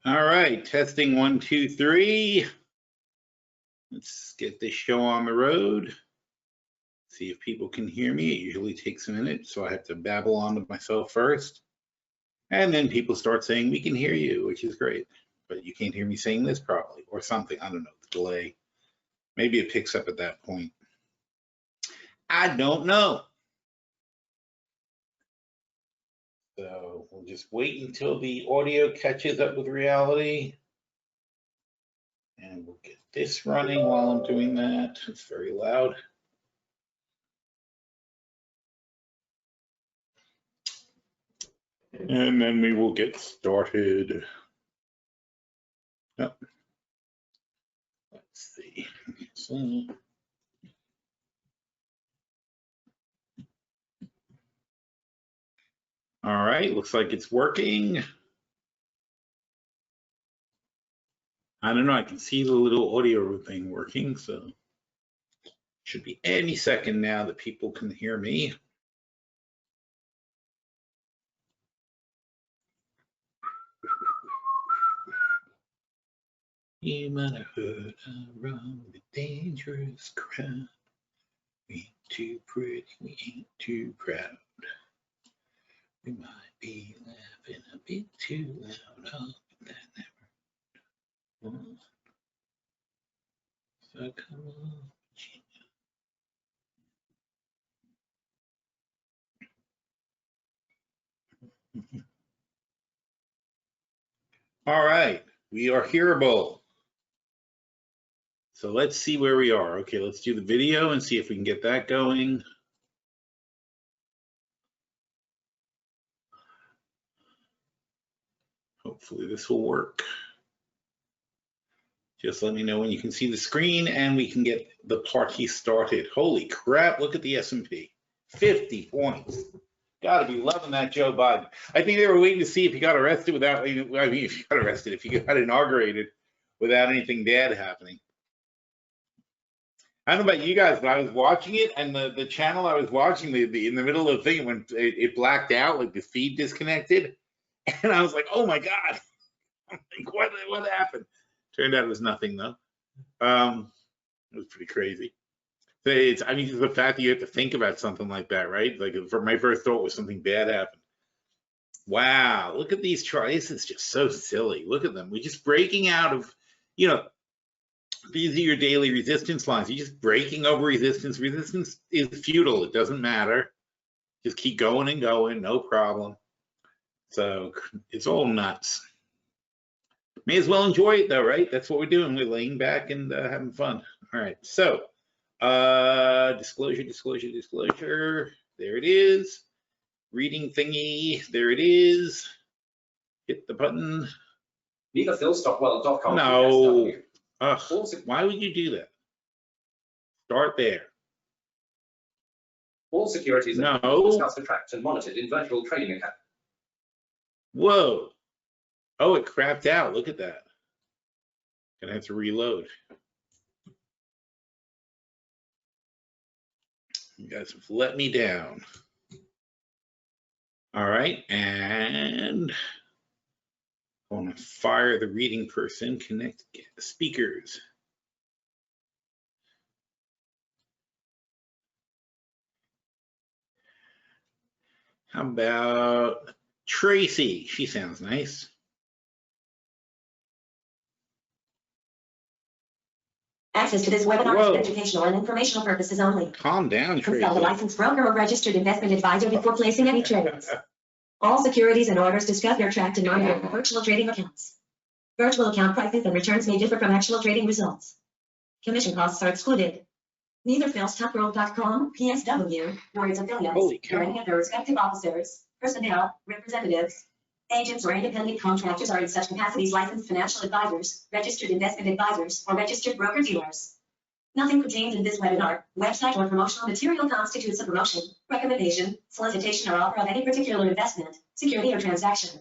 All right, testing 1, 2, 3. Let's get this show on the road. See if people can hear me. It usually takes a minute, so I have to babble on to myself first. And then people start saying, we can hear you, which is great. But you can't hear me saying this probably, or something. I don't know, the delay. Maybe it picks up at that point. I don't know. So we'll just wait until the audio catches up with reality. And we'll get this running while I'm doing that. It's very loud. And then we will get started. Oh. Let's see. All right, looks like it's working. I don't know, I can see the little audio thing working, so should be any second now that people can hear me. You might have heard around the dangerous crowd. We ain't too pretty, we ain't too proud. We might be laughing a bit too loud. Oh, but that never. So come on. All right, we are hearable. So let's see where we are. Okay, let's do the video and see if we can get that going. Hopefully this will work. Just let me know when you can see the screen and we can get the party started. Holy crap, look at the S&P. 50 points. Gotta be loving that Joe Biden. I think they were waiting to see if he got arrested without, I mean, if he got arrested, if he got inaugurated without anything bad happening. I don't know about you guys, but I was watching it, and the channel I was watching, in the middle of the thing, when it blacked out, like the feed disconnected, and I was like, oh my God, like, what happened? Turned out it was nothing, though. It was pretty crazy. I mean, the fact that you have to think about something like that, right? Like, my first thought was something bad happened. Wow, look at these charts. This is just so silly. Look at them. We're just breaking out of, you know, these are your daily resistance lines. You're just breaking over resistance. Resistance is futile. It doesn't matter. Just keep going and going, no problem. So it's all nuts. May as well enjoy it though, right? That's what we're doing. We're laying back and having fun. All right, so disclosure. There it is. Reading thingy. There it is. Hit the button. Neither PhilStockWorld.com. No. Why would you do that? Start there. All securities are discussed, tracked, and monitored in virtual trading account. Whoa. Oh, it crapped out. Look at that. Gonna have to reload. You guys have let me down. All right, and I want to fire the reading person, connect speakers. How about Tracy? She sounds nice. Access to this webinar is for educational and informational purposes only. Calm down, Tracy. Consult a licensed broker or registered investment advisor before placing any trades. All securities and orders discussed are tracked and monitored for virtual trading accounts. Virtual account prices and returns may differ from actual trading results. Commission costs are excluded. Neither PhilStockWorld.com, PSW, or its affiliates, or any of their respective officers, personnel, representatives, agents, or independent contractors are in such capacities licensed financial advisors, registered investment advisors, or registered broker-dealers. Nothing contained in this webinar, website, or promotional material constitutes a promotion, recommendation, solicitation, or offer of any particular investment, security, or transaction.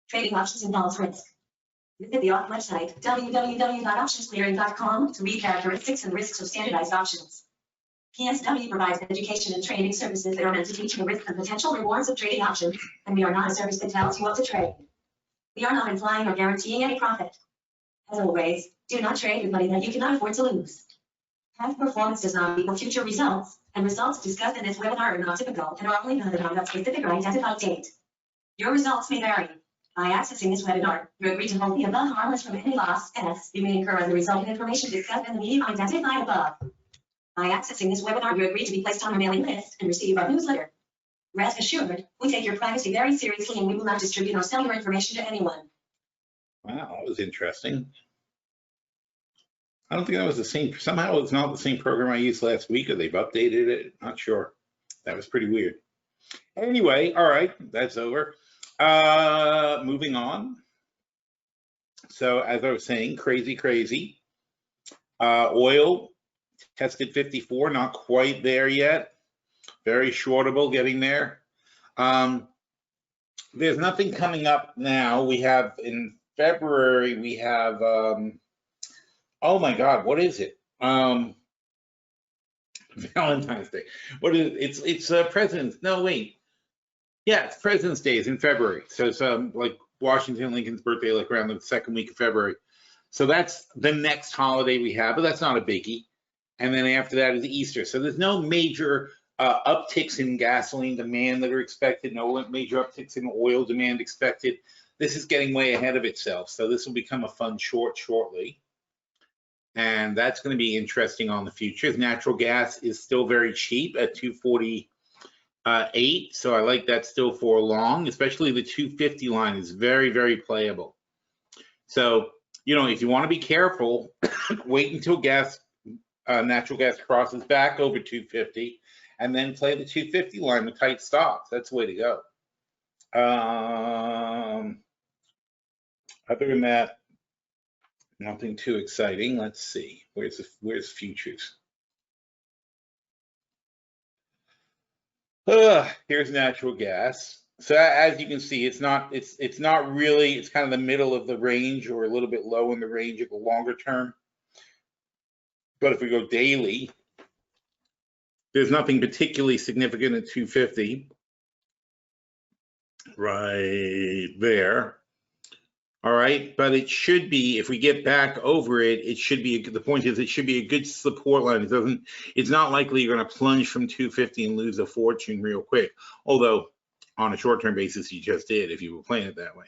Trading options involves risk. Visit the website www.optionsclearing.com to read characteristics and risks of standardized options. PSW provides education and training services that are meant to teach you the risks and potential rewards of trading options, and we are not a service that tells you what to trade. We are not implying or guaranteeing any profit. As always, do not trade with money that you cannot afford to lose. Past performance does not equal future results, and results discussed in this webinar are not typical and are only valid on that specific or identified date. Your results may vary. By accessing this webinar, you agree to hold the above harmless from any loss as you may incur as a result of information discussed in the medium identified above. By accessing this webinar, you agree to be placed on our mailing list and receive our newsletter. Rest assured, we take your privacy very seriously and we will not distribute or sell your information to anyone. Wow, that was interesting. I don't think that was the same. Somehow it's not the same program I used last week, or they've updated it. Not sure. That was pretty weird. Anyway, all right, that's over. Moving on. So as I was saying, crazy. Oil tested 54, not quite there yet. Very shortable, getting there. There's nothing coming up now. We have in February, we have, oh my God, what is it? Valentine's Day. What is it? It's President's, no, wait. Yeah, it's President's Day is in February. So it's like Washington Lincoln's birthday, like around the second week of February. So that's the next holiday we have, but that's not a biggie. And then after that is Easter. So there's no major upticks in gasoline demand that are expected, no major upticks in oil demand expected. This is getting way ahead of itself. So this will become a fun short shortly. And that's going to be interesting on the futures. Natural gas is still very cheap at $2.48. So I like that still for long, especially the 250 line is very playable. So, you know, if you want to be careful, wait until natural gas crosses back over 250 and then play the 250 line with tight stops. That's the way to go. Other than that, nothing too exciting. Let's see. Where's futures? Here's natural gas. So as you can see, it's not really, it's kind of the middle of the range or a little bit low in the range of the longer term. But if we go daily, there's nothing particularly significant at 250 right there. All right, but it should be, if we get back over it, it should be, the point is it should be a good support line. It's not likely you're going to plunge from 250 and lose a fortune real quick. Although on a short-term basis, you just did if you were playing it that way.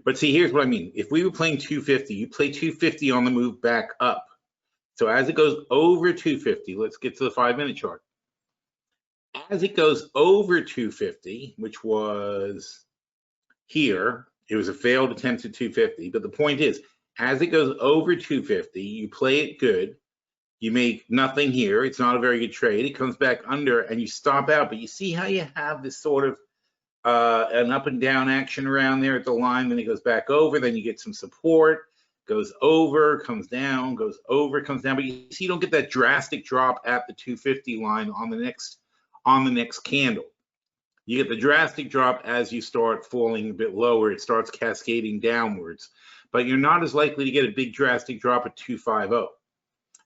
But see, here's what I mean. If we were playing 250, you play 250 on the move back up. So as it goes over 250, let's get to the 5-minute chart. As it goes over 250, which was here, it was a failed attempt at 250, but the point is, as it goes over 250, you play it good, you make nothing here, it's not a very good trade, it comes back under and you stop out, but you see how you have this sort of an up and down action around there at the line, then it goes back over, then you get some support, goes over, comes down, goes over, comes down, but you see you don't get that drastic drop at the 250 line on the next candle. You get the drastic drop as you start falling a bit lower. It starts cascading downwards, but you're not as likely to get a big drastic drop at 250.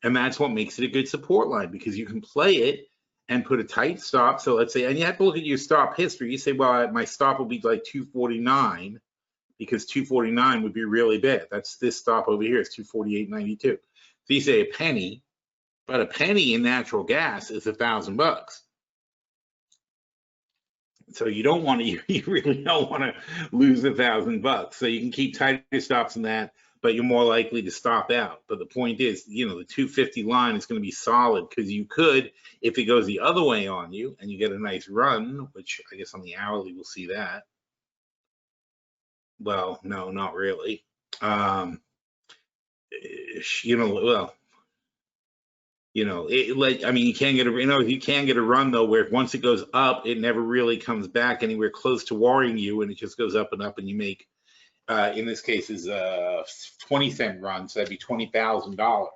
And that's what makes it a good support line, because you can play it and put a tight stop. So let's say, and you have to look at your stop history. You say, well, my stop will be like 249, because 249 would be really bad. That's this stop over here is 248.92. So you say a penny, but a penny in natural gas is $1,000. So you don't want to, you really don't want to lose $1,000. So you can keep tighter stops in that, but you're more likely to stop out. But the point is, you know, the 250 line is going to be solid, because you could, if it goes the other way on you and you get a nice run, which I guess on the hourly we'll see that. Well, no, not really. You know, well, you know, like, I mean, you can get a run though, where once it goes up, it never really comes back anywhere close to worrying you, and it just goes up and up, and you make, in this case, is a 20-cent run, so that'd be $20,000.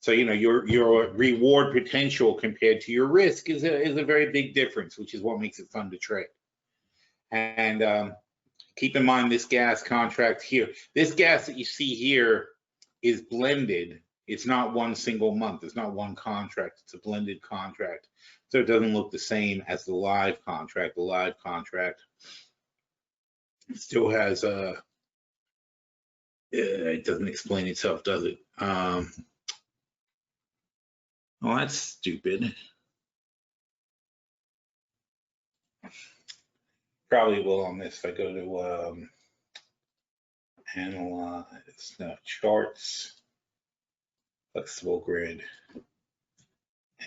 So you know, your reward potential compared to your risk is a very big difference, which is what makes it fun to trade. And keep in mind this gas contract here. This gas that you see here is blended. It's not one single month. It's not one contract. It's a blended contract. So it doesn't look the same as the live contract. The live contract, Still has it doesn't explain itself, does it? Well, that's stupid. Probably will on this if I go to analyze, no, charts, flexible grid,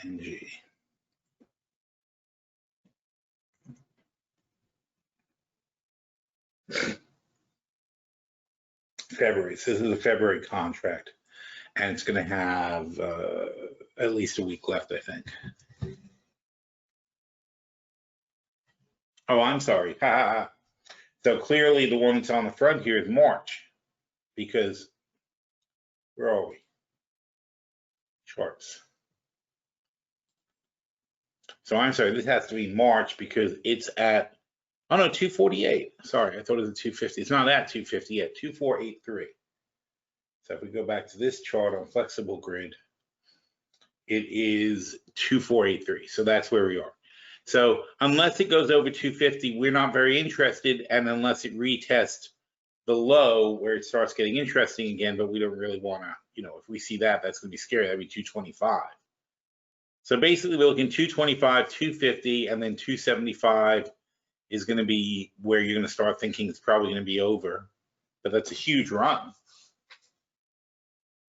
NG. February. So this is a February contract, and it's going to have at least a week left, I think. Oh, I'm sorry. So clearly the one that's on the front here is March, because where are we? Charts. So I'm sorry, this has to be March because it's at, oh no, 248. Sorry, I thought it was at 250. It's not at 250 yet, 2483. So if we go back to this chart on flexible grid, it is 2483. So that's where we are. So unless it goes over 250, we're not very interested. And unless it retests the low where it starts getting interesting again, but we don't really want to, you know, if we see that, that's going to be scary. That'd be 225. So basically we're looking 225, 250, and then 275 is going to be where you're going to start thinking it's probably going to be over. But that's a huge run.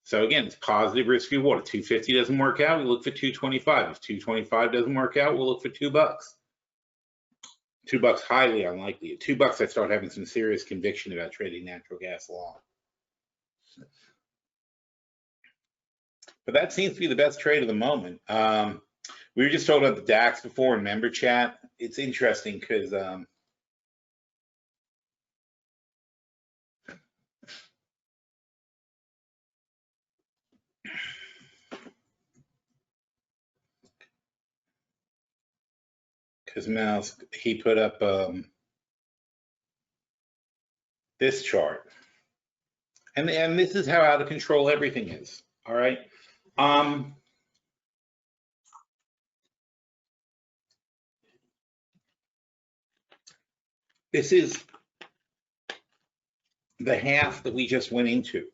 So again, it's positive risk reward. If 250 doesn't work out, we look for 225. If 225 doesn't work out, we'll look for $2. $2 highly unlikely. At $2, I start having some serious conviction about trading natural gas long. But that seems to be the best trade of the moment. We were just talking about the DAX before in member chat. It's interesting because Mouse, he put up this chart. And this is how out of control everything is. All right. This is the half that we just went into.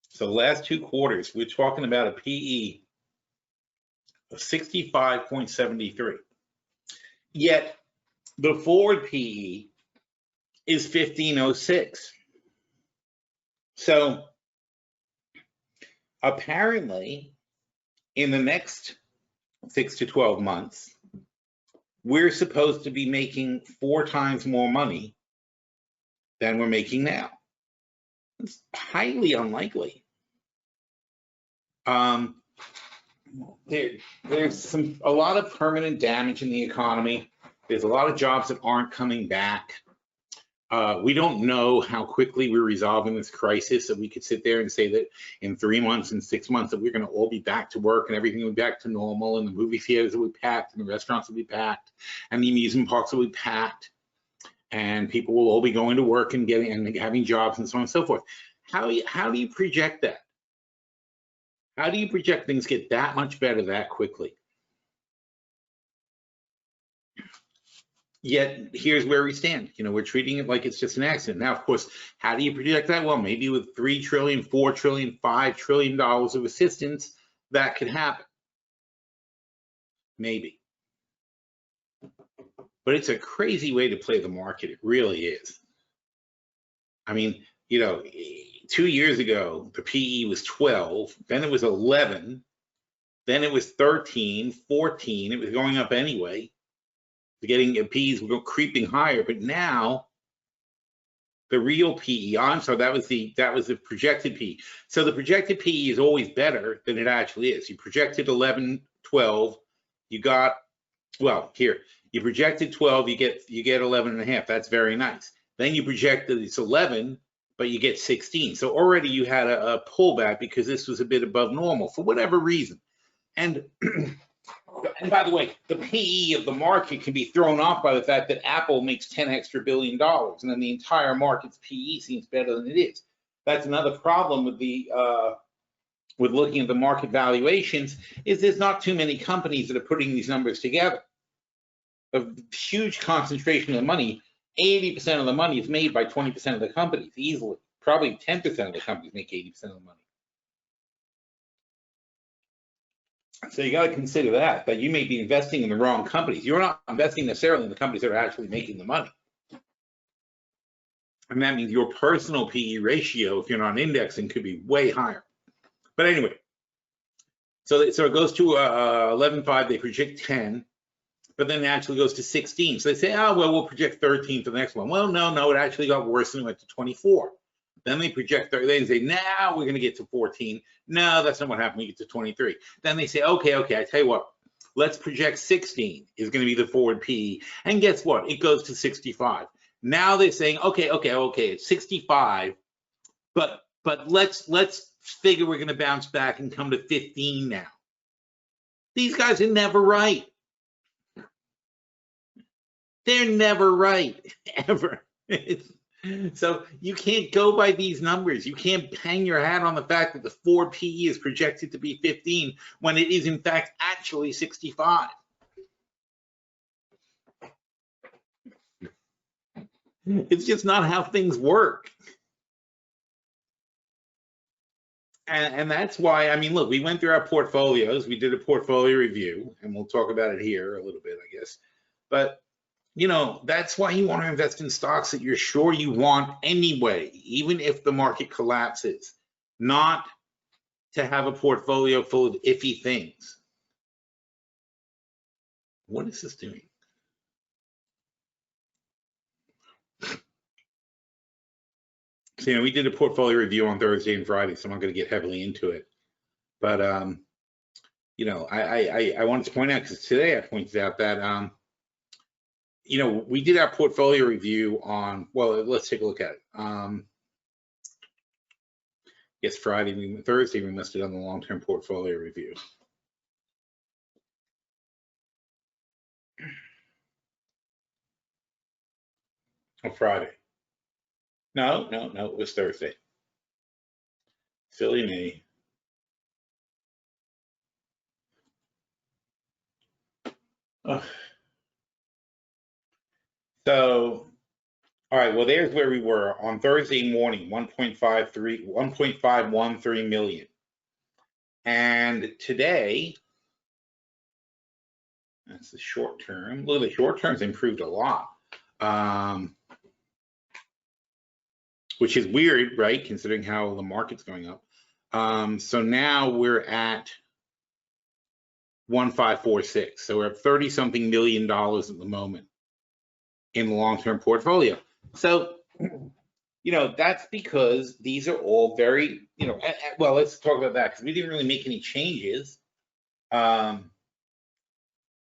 So the last 2 quarters, we're talking about a PE of 65.73. Yet the forward PE is 1506. So apparently in the next 6 to 12 months, we're supposed to be making 4 times more money than we're making now. It's highly unlikely. There's a lot of permanent damage in the economy. There's a lot of jobs that aren't coming back. We don't know how quickly we're resolving this crisis, so we could sit there and say that in 3 months and 6 months that we're going to all be back to work and everything will be back to normal, and the movie theaters will be packed and the restaurants will be packed and the amusement parks will be packed and people will all be going to work and having jobs and so on and so forth. How do you project that? How do you project things get that much better that quickly? Yet here's where we stand. You know, we're treating it like it's just an accident. Now, of course, how do you project that? Well, maybe with $3 trillion, $4 trillion, $5 trillion of assistance, that could happen. Maybe. But it's a crazy way to play the market. It really is. I mean, you know, 2 years ago, the PE was 12, then it was 11, then it was 13, 14. It was going up anyway. Getting PEs were creeping higher, but now the real PE, I'm sorry, that was the projected PE. So the projected PE is always better than it actually is. You projected 11, 12, you got, well, here, you projected 12, you get 11 and a half. That's very nice. Then you projected it's 11, but you get 16. So already you had a pullback because this was a bit above normal for whatever reason. And by the way, the PE of the market can be thrown off by the fact that Apple makes $10 extra billion, and then the entire market's PE seems better than it is. That's another problem with with looking at the market valuations, is there's not too many companies that are putting these numbers together. A huge concentration of money 80% of the money is made by 20% of the companies easily. Probably 10% of the companies make 80% of the money. So you got to consider that you may be investing in the wrong companies. You're not investing necessarily in the companies that are actually making the money. And that means your personal PE ratio, if you're not indexing, could be way higher. But anyway, so it goes to 11.5, they project 10, but then it actually goes to 16. So they say, oh, well, we'll project 13 for the next one. Well, no, it actually got worse and it went to 24. Then they project 30, they say, now we're going to get to 14. No, that's not what happened. We get to 23. Then they say, okay, I tell you what, let's project 16 is going to be the forward PE. And guess what? It goes to 65. Now they're saying, okay, it's 65, but let's figure we're going to bounce back and come to 15 now. These guys are never right. They're never right, ever. So you can't go by these numbers. You can't hang your hat on the fact that the forward PE is projected to be 15 when it is in fact actually 65. It's just not how things work. And that's why, I mean, look, we went through our portfolios. We did a portfolio review, and we'll talk about it here a little bit, I guess. But, you know, that's why you want to invest in stocks that you're sure you want anyway, even if the market collapses, not to have a portfolio full of iffy things. What is this doing? So, you know, we did a portfolio review on Thursday and Friday, so I'm not going to get heavily into it. But, you know, I wanted to point out, because today I pointed out that, you know, we did our portfolio review on, well, let's take a look at it. Yes, Thursday, we must have done the long-term portfolio review. On Friday. No, it was Thursday. Silly me. So, all right, well, there's where we were on Thursday morning, 1.513 million. And today, that's the short term. Look, the short term's improved a lot. Which is weird, right? Considering how the market's going up. So now we're at 1,546. So we're at $30-something million at the moment in the long-term portfolio. So, you know, that's because these are all very, you know, well, let's talk about that because we didn't really make any changes. I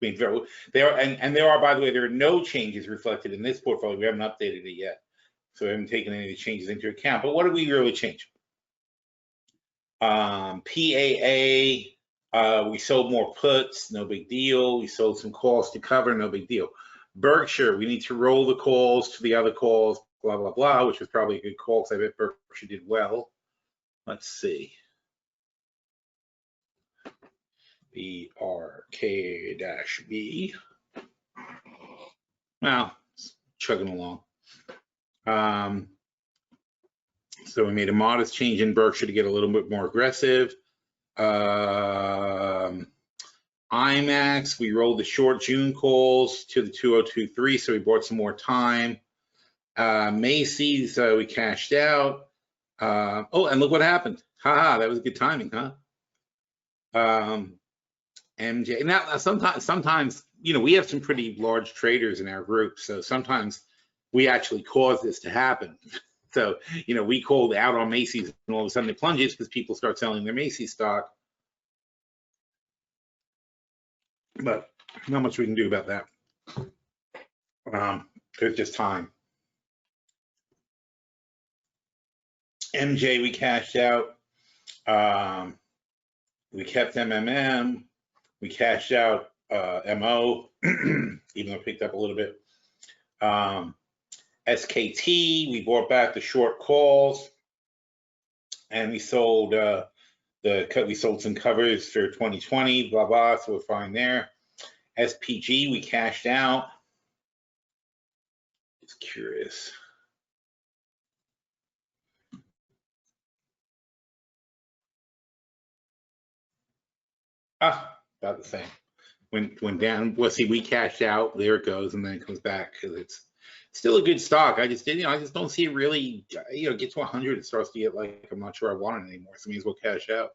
mean, there are, by the way, there are no changes reflected in this portfolio. We haven't updated it yet. So we haven't taken any of the changes into account. But what did we really change? PAA, we sold more puts, no big deal. We sold some calls to cover, no big deal. Berkshire, we need to roll the calls to the other calls, blah, blah, blah, which was probably a good call because I bet Berkshire did well. Let's see. BRK-B. Well, it's chugging along. So we made a modest change in Berkshire to get a little bit more aggressive. IMAX, we rolled the short June calls to the 2023, so we bought some more time. Macy's, we cashed out. Oh, and look what happened. Haha, that was good timing, huh? MJ, now sometimes, you know, we have some pretty large traders in our group, so sometimes we actually cause this to happen. So, you know, we called out on Macy's and all of a sudden it plunges because people start selling their Macy's stock. But not much we can do about that. There's just time. MJ, we cashed out. We kept MMM. We cashed out MO, even though it picked up a little bit. SKT, we bought back the short calls, and we sold we sold some covers for 2020, blah blah. So we're fine there. SPG, we cashed out. It's curious. About the same. Went down. Well, see, we cashed out. There it goes, and then it comes back because it's still a good stock. I just I just don't see it really. Get to 100, it starts to get like I'm not sure I want it anymore. So it means we'll cash out.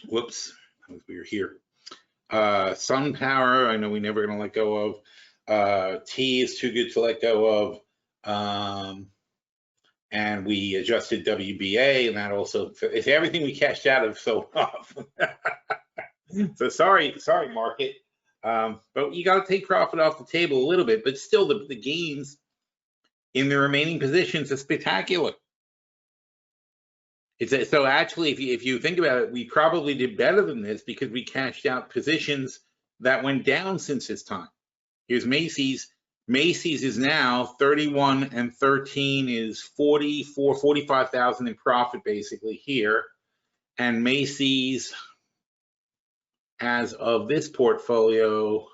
Whoops, we were here. SunPower, I know we're never going to let go of. T is too good to let go of. And we adjusted WBA, and that also, it's everything we cashed out of sold off. So sorry, market. But you got to take profit off the table a little bit, but still the gains in the remaining positions are spectacular. So actually, if you think about it, we probably did better than this because we cashed out positions that went down since this time. Here's Macy's. Macy's is now 31 and 13 is 45,000 in profit basically here. And Macy's, as of this portfolio,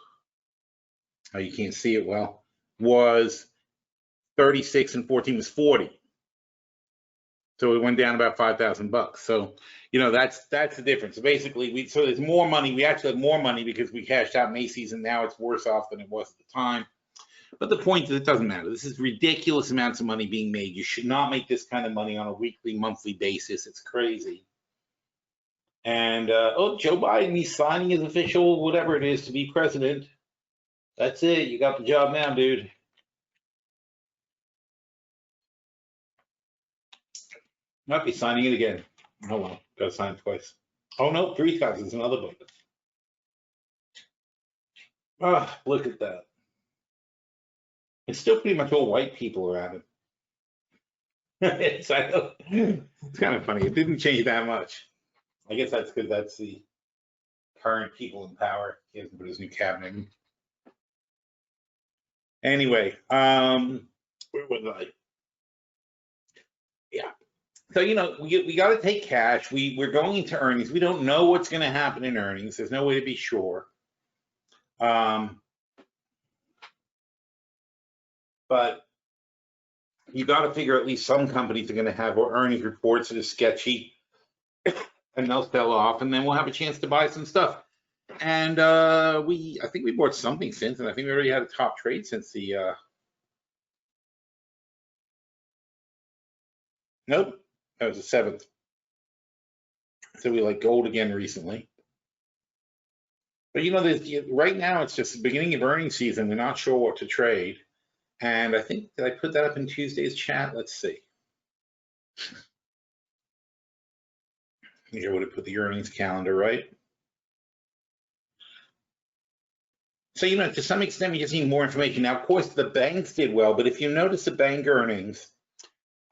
you can't see it well, was 36 and 14 was 40. So it went down about $5,000. So, that's the difference. So basically, so there's more money. We actually have more money because we cashed out Macy's, and now it's worse off than it was at the time. But the point is, it doesn't matter. This is ridiculous amounts of money being made. You should not make this kind of money on a weekly, monthly basis. It's crazy. And Joe Biden, he's signing his official whatever it is to be president. That's it. You got the job now, dude. Might be signing it again. Oh well, got to sign it twice. Oh no, 3 times. It's another book. Look at that. It's still pretty much all white people around it. It's kind of funny. It didn't change that much. I guess that's because that's the current people in power. He hasn't put his new cabinet in. Anyway, where was I? Yeah. So, we got to take cash. We're going into earnings. We don't know what's going to happen in earnings. There's no way to be sure. But you got to figure at least some companies are going to have earnings reports that are sketchy, and they'll sell off, and then we'll have a chance to buy some stuff. And I think we bought something since, and I think we already had a top trade since the. Nope, that was the 7th. So we like gold again recently. But right now it's just the beginning of earnings season. We're not sure what to trade. And I think, did I put that up in Tuesday's chat? Let's see. Here would have put the earnings calendar, right? So, to some extent, we just need more information. Now, of course, the banks did well, but if you notice the bank earnings,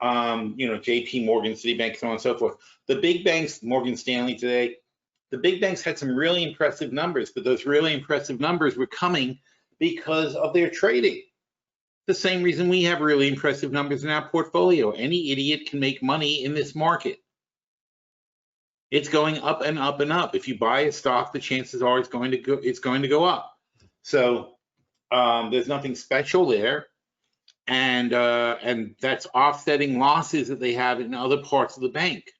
JP Morgan, Citibank, so on and so forth, the big banks, Morgan Stanley today, the big banks had some really impressive numbers, but those really impressive numbers were coming because of their trading. The same reason we have really impressive numbers in our portfolio. Any idiot can make money in this market. It's going up and up and up. If you buy a stock, the chances are it's going to go up. So there's nothing special there, and that's offsetting losses that they have in other parts of the bank.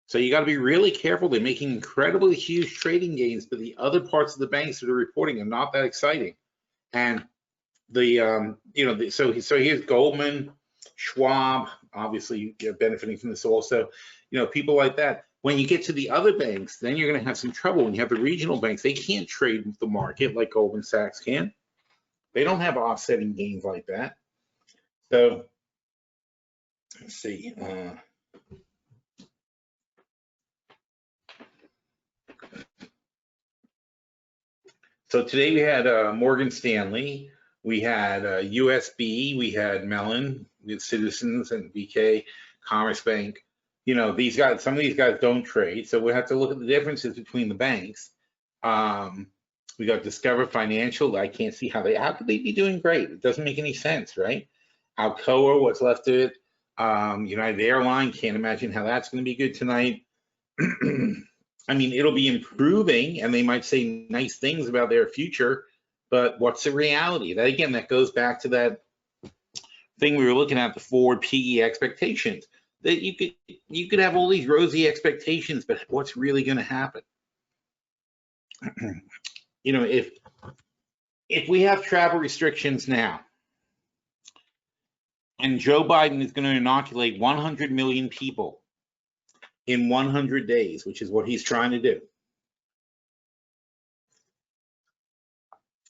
So you got to be really careful. They're making incredibly huge trading gains, but the other parts of the banks that are reporting are not that exciting. And so here's Goldman, Schwab, obviously benefiting from this also. People like that. When you get to the other banks, then you're going to have some trouble. When you have the regional banks, they can't trade with the market like Goldman Sachs can. They don't have offsetting gains like that. So let's see. So today we had Morgan Stanley, we had USB, we had Mellon, we had Citizens and BK, Commerce Bank. These guys, some of these guys don't trade, so we have to look at the differences between the banks. We got Discover Financial. I can't see how could they be doing great? It doesn't make any sense, right? Alcoa, what's left of it. United Airlines, can't imagine how that's going to be good tonight. I mean, it'll be improving, and they might say nice things about their future, But what's the reality? That again, that goes back to that thing we were looking at, the forward PE expectations. That you could have all these rosy expectations, but what's really going to happen? You know, if we have travel restrictions now, and Joe Biden is going to inoculate 100 million people in 100 days, which is what he's trying to do.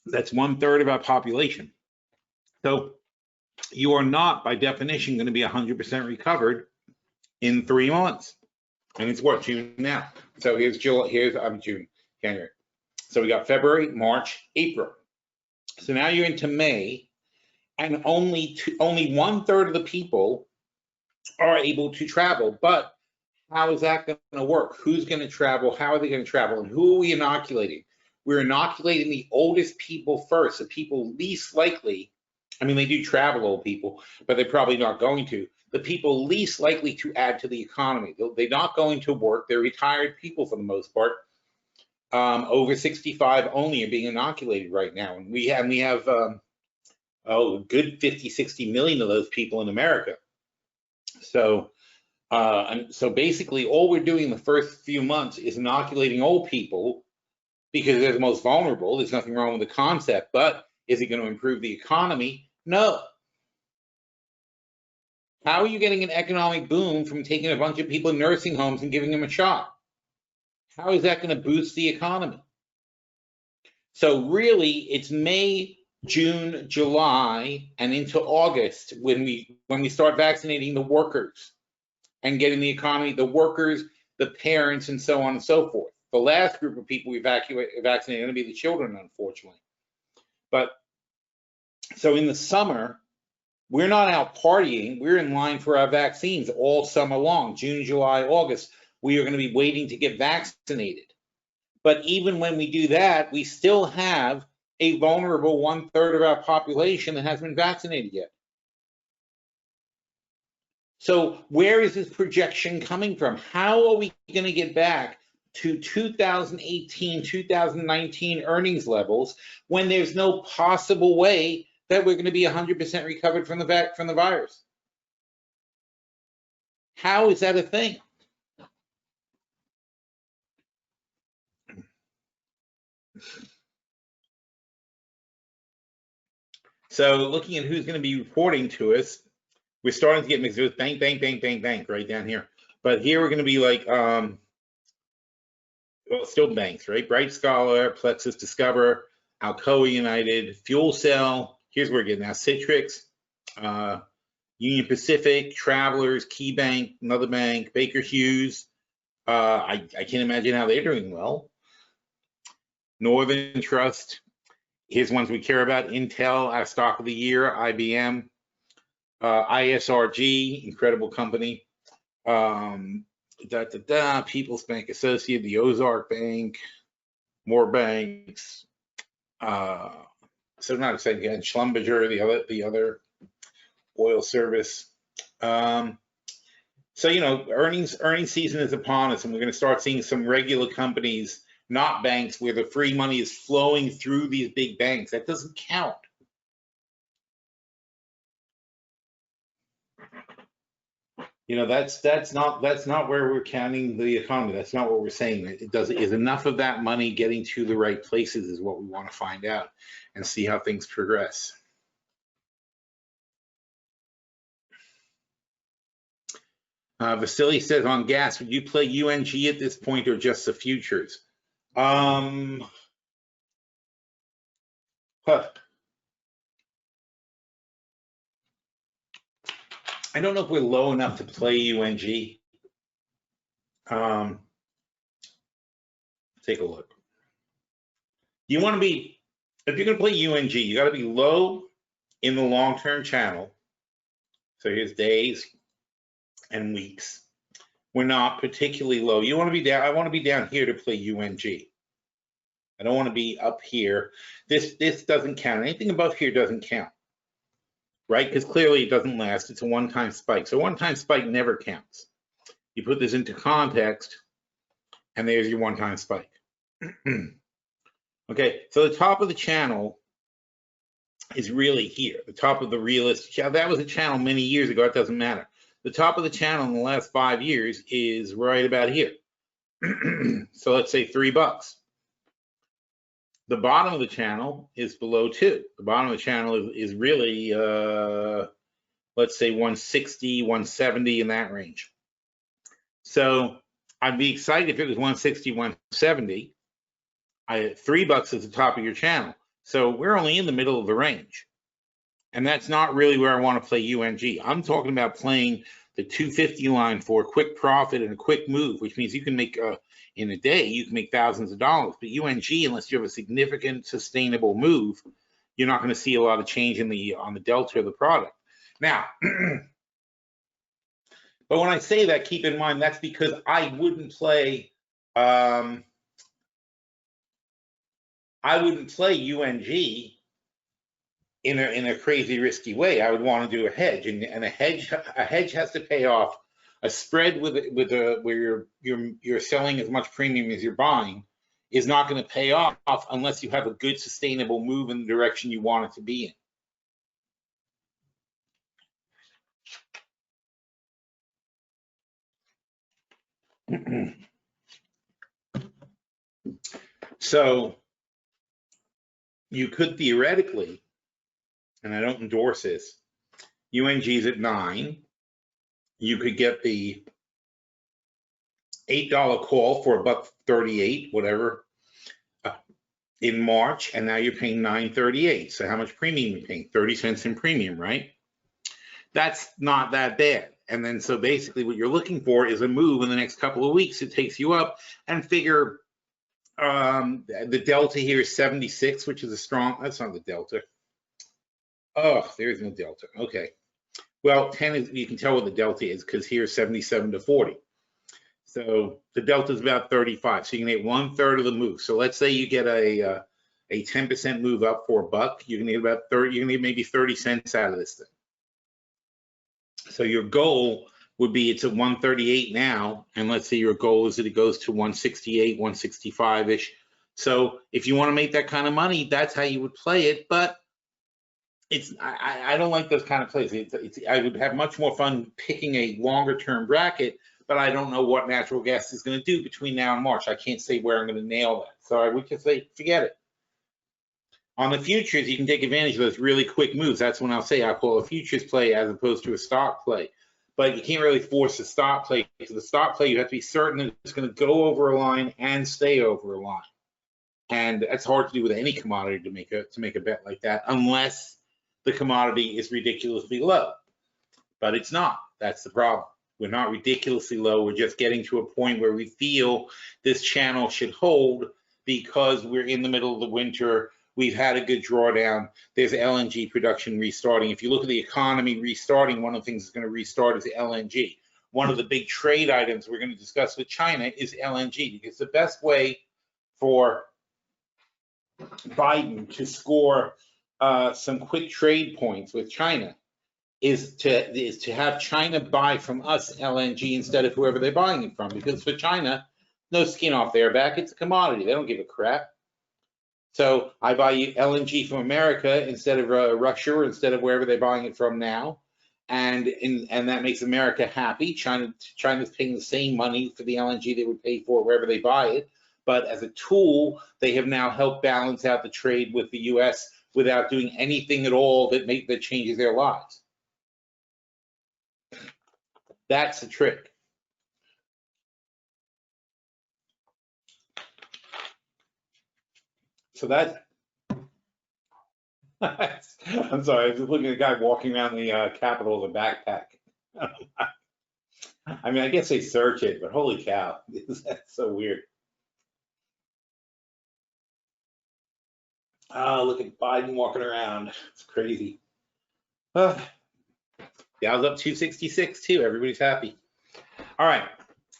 That's 1/3 of our population. So you are not, by definition, going to be 100% recovered in 3 months. And it's what, June now? So here's June, January. So we got February, March, April. So now you're into May, and only 1/3 of the people are able to travel. But how is that going to work? Who's going to travel? How are they going to travel? And who are we inoculating? We're inoculating the oldest people first, the people least likely. I mean, they do travel, old people, but they're probably not going to. The people least likely to add to the economy. They're not going to work. They're retired people for the most part. Over 65 only are being inoculated right now. And we have a good 50, 60 million of those people in America. So, and so basically all we're doing in the first few months is inoculating old people because they're the most vulnerable. There's nothing wrong with the concept, but is it going to improve the economy? No. How are you getting an economic boom from taking a bunch of people in nursing homes and giving them a shot? How is that going to boost the economy? So really, it's May, June, July, and into August when we start vaccinating the workers and getting the economy, the workers, the parents, and so on and so forth. The last group of people we vaccinate are going to be the children, unfortunately. But so in the summer, we're not out partying. We're in line for our vaccines all summer long, June, July, August. We are going to be waiting to get vaccinated. But even when we do that, we still have a vulnerable 1/3 of our population that hasn't been vaccinated yet. So where is this projection coming from? How are we going to get back to 2018, 2019 earnings levels when there's no possible way that we're going to be 100% recovered from the virus? How is that a thing? So looking at who's going to be reporting to us, we're starting to get mixed with bank right down here. But here we're going to be like, well, still banks, right? Bright Scholar, Plexus Discover, Alcoa United, Fuel Cell. Here's where we're getting now. Citrix, Union Pacific, Travelers, Key Bank, another bank, Baker Hughes. I can't imagine how they're doing well. Northern Trust. Here's ones we care about: Intel, our stock of the year, IBM, ISRG, incredible company, People's Bank Associated, the Ozark Bank, more banks. So not exciting again, Schlumberger, the other oil service. So you know, earnings season is upon us, and we're going to start seeing some regular companies, not banks, where the free money is flowing through these big banks. That doesn't count. You know, that's not where we're counting the economy. That's not what we're saying. Is enough of that money getting to the right places is what we want to find out and see how things progress. Vasily says on gas, would you play UNG at this point or just the futures? I don't know if we're low enough to play UNG. Take a look. You want to be, if you're going to play UNG, you got to be low in the long-term channel. So here's days and weeks. We're not particularly low. You want to be down. I want to be down here to play UNG. I don't want to be up here. This doesn't count. Anything above here doesn't count, right? Because clearly it doesn't last. It's a one-time spike. So a one-time spike never counts. You put this into context, and there's your one-time spike. Okay, so the top of the channel is really here. The top of the realistic channel, that was a channel many years ago, it doesn't matter. The top of the channel in the last 5 years is right about here. So let's say $3. The bottom of the channel is below 2. The bottom of the channel is really, let's say 160, 170 in that range. So I'd be excited if it was 160, 170. $3 is the top of your channel. So we're only in the middle of the range. And that's not really where I want to play UNG. I'm talking about playing the 250 line for a quick profit and a quick move, which means you can make, in a day, you can make thousands of dollars. But UNG, unless you have a significant sustainable move, you're not going to see a lot of change in on the delta of the product. Now, but when I say that, keep in mind that's because I wouldn't play UNG in a crazy risky way. I would want to do a hedge, and a hedge has to pay off. A spread where you're selling as much premium as you're buying is not going to pay off unless you have a good sustainable move in the direction you want it to be in. So you could theoretically, and I don't endorse this, UNG's at 9. You could get the $8 call for $1.38, whatever, in March, and now you're paying $9.38. So how much premium are you paying? 30 cents in premium, right? That's not that bad. And then so basically what you're looking for is a move in the next couple of weeks. It takes you up, and figure the delta here is 76, which is a strong, that's not the delta. Oh, there's no delta. Okay. Well, 10 is, you can tell what the delta is because here's 77 to 40. So the delta is about 35. So you can get 1/3 of the move. So let's say you get a 10% move up for $1. You can get about 30. You can get maybe 30 cents out of this thing. So your goal would be it's at 138 now, and let's say your goal is that it goes to 168, 165-ish. So if you want to make that kind of money, that's how you would play it. But I don't like those kind of plays. I would have much more fun picking a longer term bracket, but I don't know what natural gas is going to do between now and March. I can't say where I'm going to nail that. So I would just say, forget it. On the futures, you can take advantage of those really quick moves. That's when I'll say I call a futures play as opposed to a stock play. But you can't really force a stock play. For the stock play, you have to be certain that it's going to go over a line and stay over a line. And that's hard to do with any commodity to make a bet like that, unless the commodity is ridiculously low. But it's not. That's the problem. We're not ridiculously low. We're just getting to a point where we feel this channel should hold because we're in the middle of the winter. We've had a good drawdown. There's LNG production restarting. If you look at the economy restarting, one of the things that's going to restart is LNG. One of the big trade items we're going to discuss with China is LNG, because the best way for Biden to score some quick trade points with China is to have China buy from us LNG instead of whoever they're buying it from, because for China, no skin off their back. It's a commodity. They don't give a crap. So I buy you LNG from America instead of Russia, or instead of wherever they're buying it from now, and that makes America happy. China's paying the same money for the LNG they would pay for wherever they buy it, but as a tool, they have now helped balance out the trade with the U.S. without doing anything at all that changes their lives. That's the trick. So that, I'm sorry, I was just looking at a guy walking around the Capitol with a backpack. I mean, I guess they search it, but holy cow, that's so weird. Oh, look at Biden walking around. It's crazy. Dow's up 266 too. Everybody's happy. All right.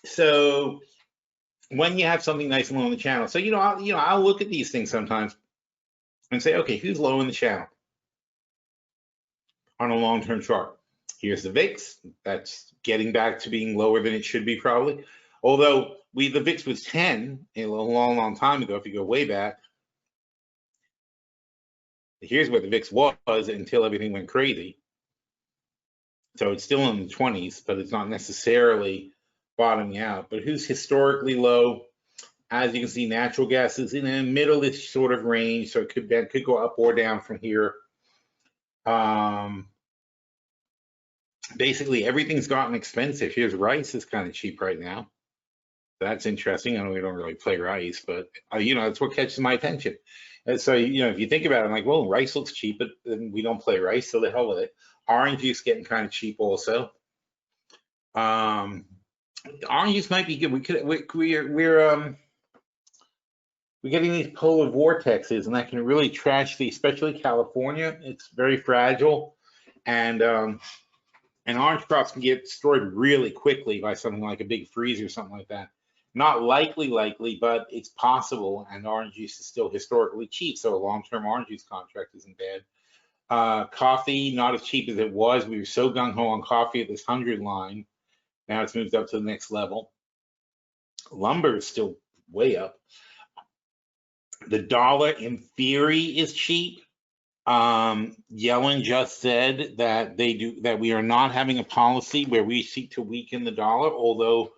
So when you have something nice and low in the channel, so I'll look at these things sometimes and say, okay, who's low in the channel on a long-term chart? Here's the VIX. That's getting back to being lower than it should be probably. Although the VIX was 10 a long time ago, if you go way back. Here's where the VIX was until everything went crazy. So it's still in the 20s, but it's not necessarily bottoming out. But who's historically low? As you can see, natural gas is in the middle-ish sort of range, so it could go up or down from here. Basically, everything's gotten expensive. Here's rice is kind of cheap right now. That's interesting. I know we don't really play rice, but that's what catches my attention. And so, if you think about it, I'm like, well, rice looks cheap, but then we don't play rice, so the hell with it. Orange juice getting kind of cheap also. Orange juice might be good. We're getting these polar vortexes, and that can really trash especially California. It's very fragile, and orange crops can get destroyed really quickly by something like a big freeze or something like that. Not likely, but it's possible, and orange juice is still historically cheap, so a long-term orange juice contract isn't bad. Coffee, not as cheap as it was. We were so gung-ho on coffee at this 100 line. Now it's moved up to the next level. Lumber is still way up. The dollar, in theory, is cheap. Yellen just said that we are not having a policy where we seek to weaken the dollar, although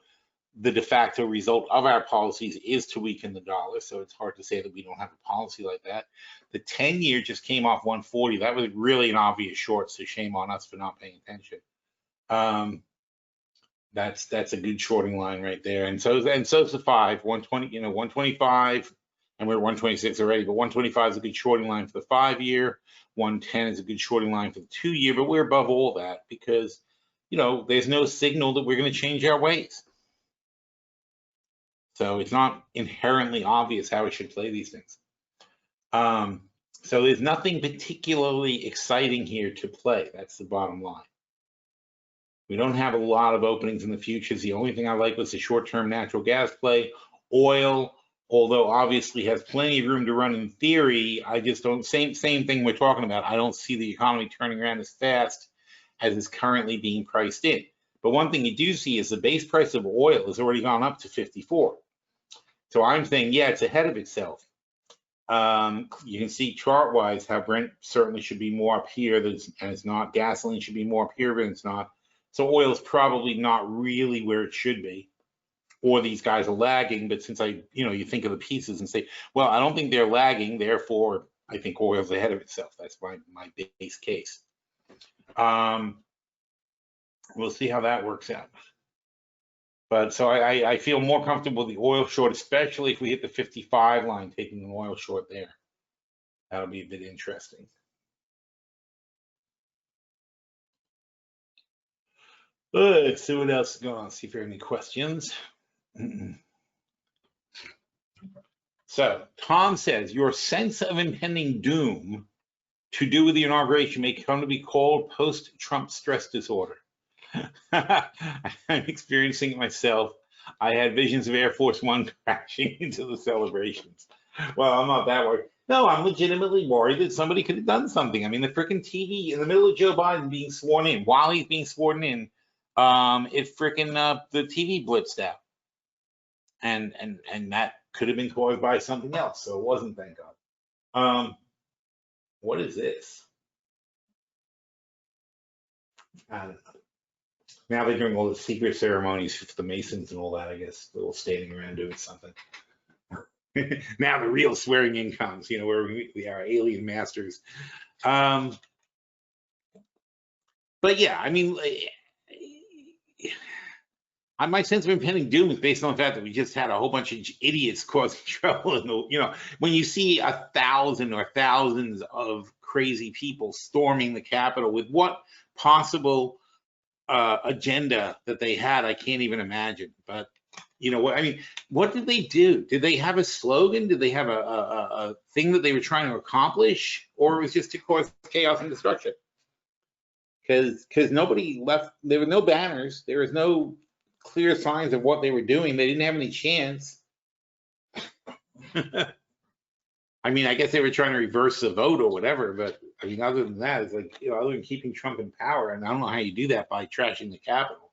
the de facto result of our policies is to weaken the dollar. So it's hard to say that we don't have a policy like that. The 10-year just came off 140. That was really an obvious short, so shame on us for not paying attention. That's a good shorting line right there. And so's the 5, 120, 125. And we're 126 already, but 125 is a good shorting line for the 5-year. 110 is a good shorting line for the 2-year, but we're above all that because, there's no signal that we're going to change our ways. So it's not inherently obvious how we should play these things. So there's nothing particularly exciting here to play. That's the bottom line. We don't have a lot of openings in the futures. The only thing I like was the short-term natural gas play. Oil, although obviously has plenty of room to run in theory, I just don't, same thing we're talking about. I don't see the economy turning around as fast as is currently being priced in. But one thing you do see is the base price of oil has already gone up to 54. So I'm saying, yeah, it's ahead of itself. You can see chart-wise how Brent certainly should be more up here, and it's not. Gasoline should be more up here, but it's not. So oil is probably not really where it should be. Or these guys are lagging, but since you think of the pieces and say, well, I don't think they're lagging, therefore I think oil's ahead of itself. That's my base case. We'll see how that works out. But so I feel more comfortable with the oil short, especially if we hit the 55 line, taking an oil short there. That'll be a bit interesting. Let's see what else is going on. See if there are any questions. So Tom says, your sense of impending doom to do with the inauguration may come to be called post-Trump stress disorder. I'm experiencing it myself. I had visions of Air Force One crashing into the celebrations. Well, I'm not that worried. No, I'm legitimately worried that somebody could have done something. I mean, the freaking TV in the middle of Joe Biden being sworn in, while he's being sworn in, the TV blitzed out. And that could have been caused by something else, so it wasn't, thank God. What is this? I don't know. Now they're doing all the secret ceremonies for the Masons and all that, I guess. They're all standing around doing something. Now the real swearing in comes, where we are alien masters. But yeah, I mean, my sense of impending doom is based on the fact that we just had a whole bunch of idiots causing trouble. When you see 1,000 or thousands of crazy people storming the Capitol with what possible agenda that they had, I can't even imagine. But what did they do? Did they have a slogan? Did they have a thing that they were trying to accomplish, or it was just to cause chaos and destruction? Because nobody left. There were no banners. There was no clear signs of what they were doing. They didn't have any chance. I mean, I guess they were trying to reverse the vote or whatever, but I mean, other than that, it's like, other than keeping Trump in power, and I don't know how you do that by trashing the Capitol.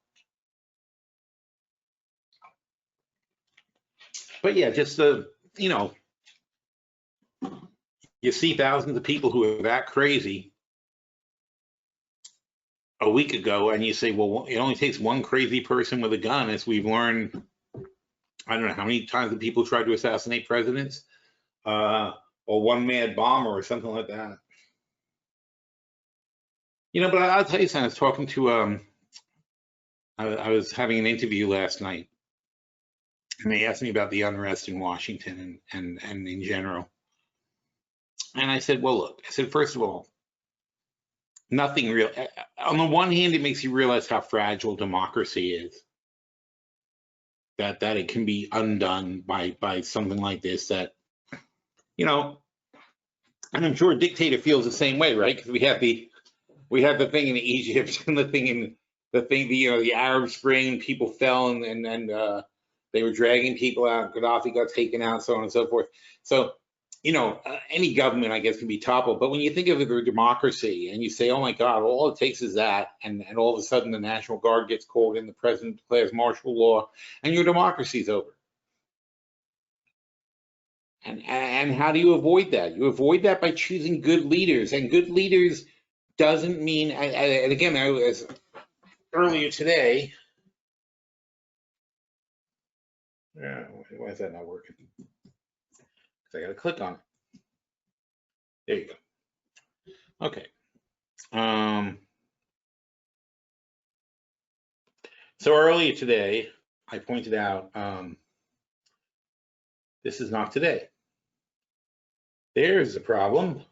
But yeah, just you see thousands of people who are that crazy a week ago, and you say, well, it only takes one crazy person with a gun, as we've learned. I don't know how many times the people tried to assassinate presidents, or one mad bomber or something like that. You know, but I'll tell you something. I was talking to, I was having an interview last night, and they asked me about the unrest in Washington and in general. And I said, well, look, I said, first of all, nothing real. On the one hand, it makes you realize how fragile democracy is. That it can be undone by something like this. That, you know, and I'm sure a dictator feels the same way, right? Because we have the thing in Egypt and the Arab Spring. People fell and they were dragging people out. Gaddafi got taken out, so on and so forth. So, you know, any government, I guess, can be toppled. But when you think of it as a democracy and you say, oh my God, all it takes is that, and all of a sudden the National Guard gets called in, the president declares martial law, and your democracy's over. And how do you avoid that? You avoid that by choosing good leaders. And good leaders doesn't mean, and again, I was earlier today. Yeah, why is that not working? I got to click on it. There you go. Okay. So earlier today, I pointed out this is not today. There's the problem.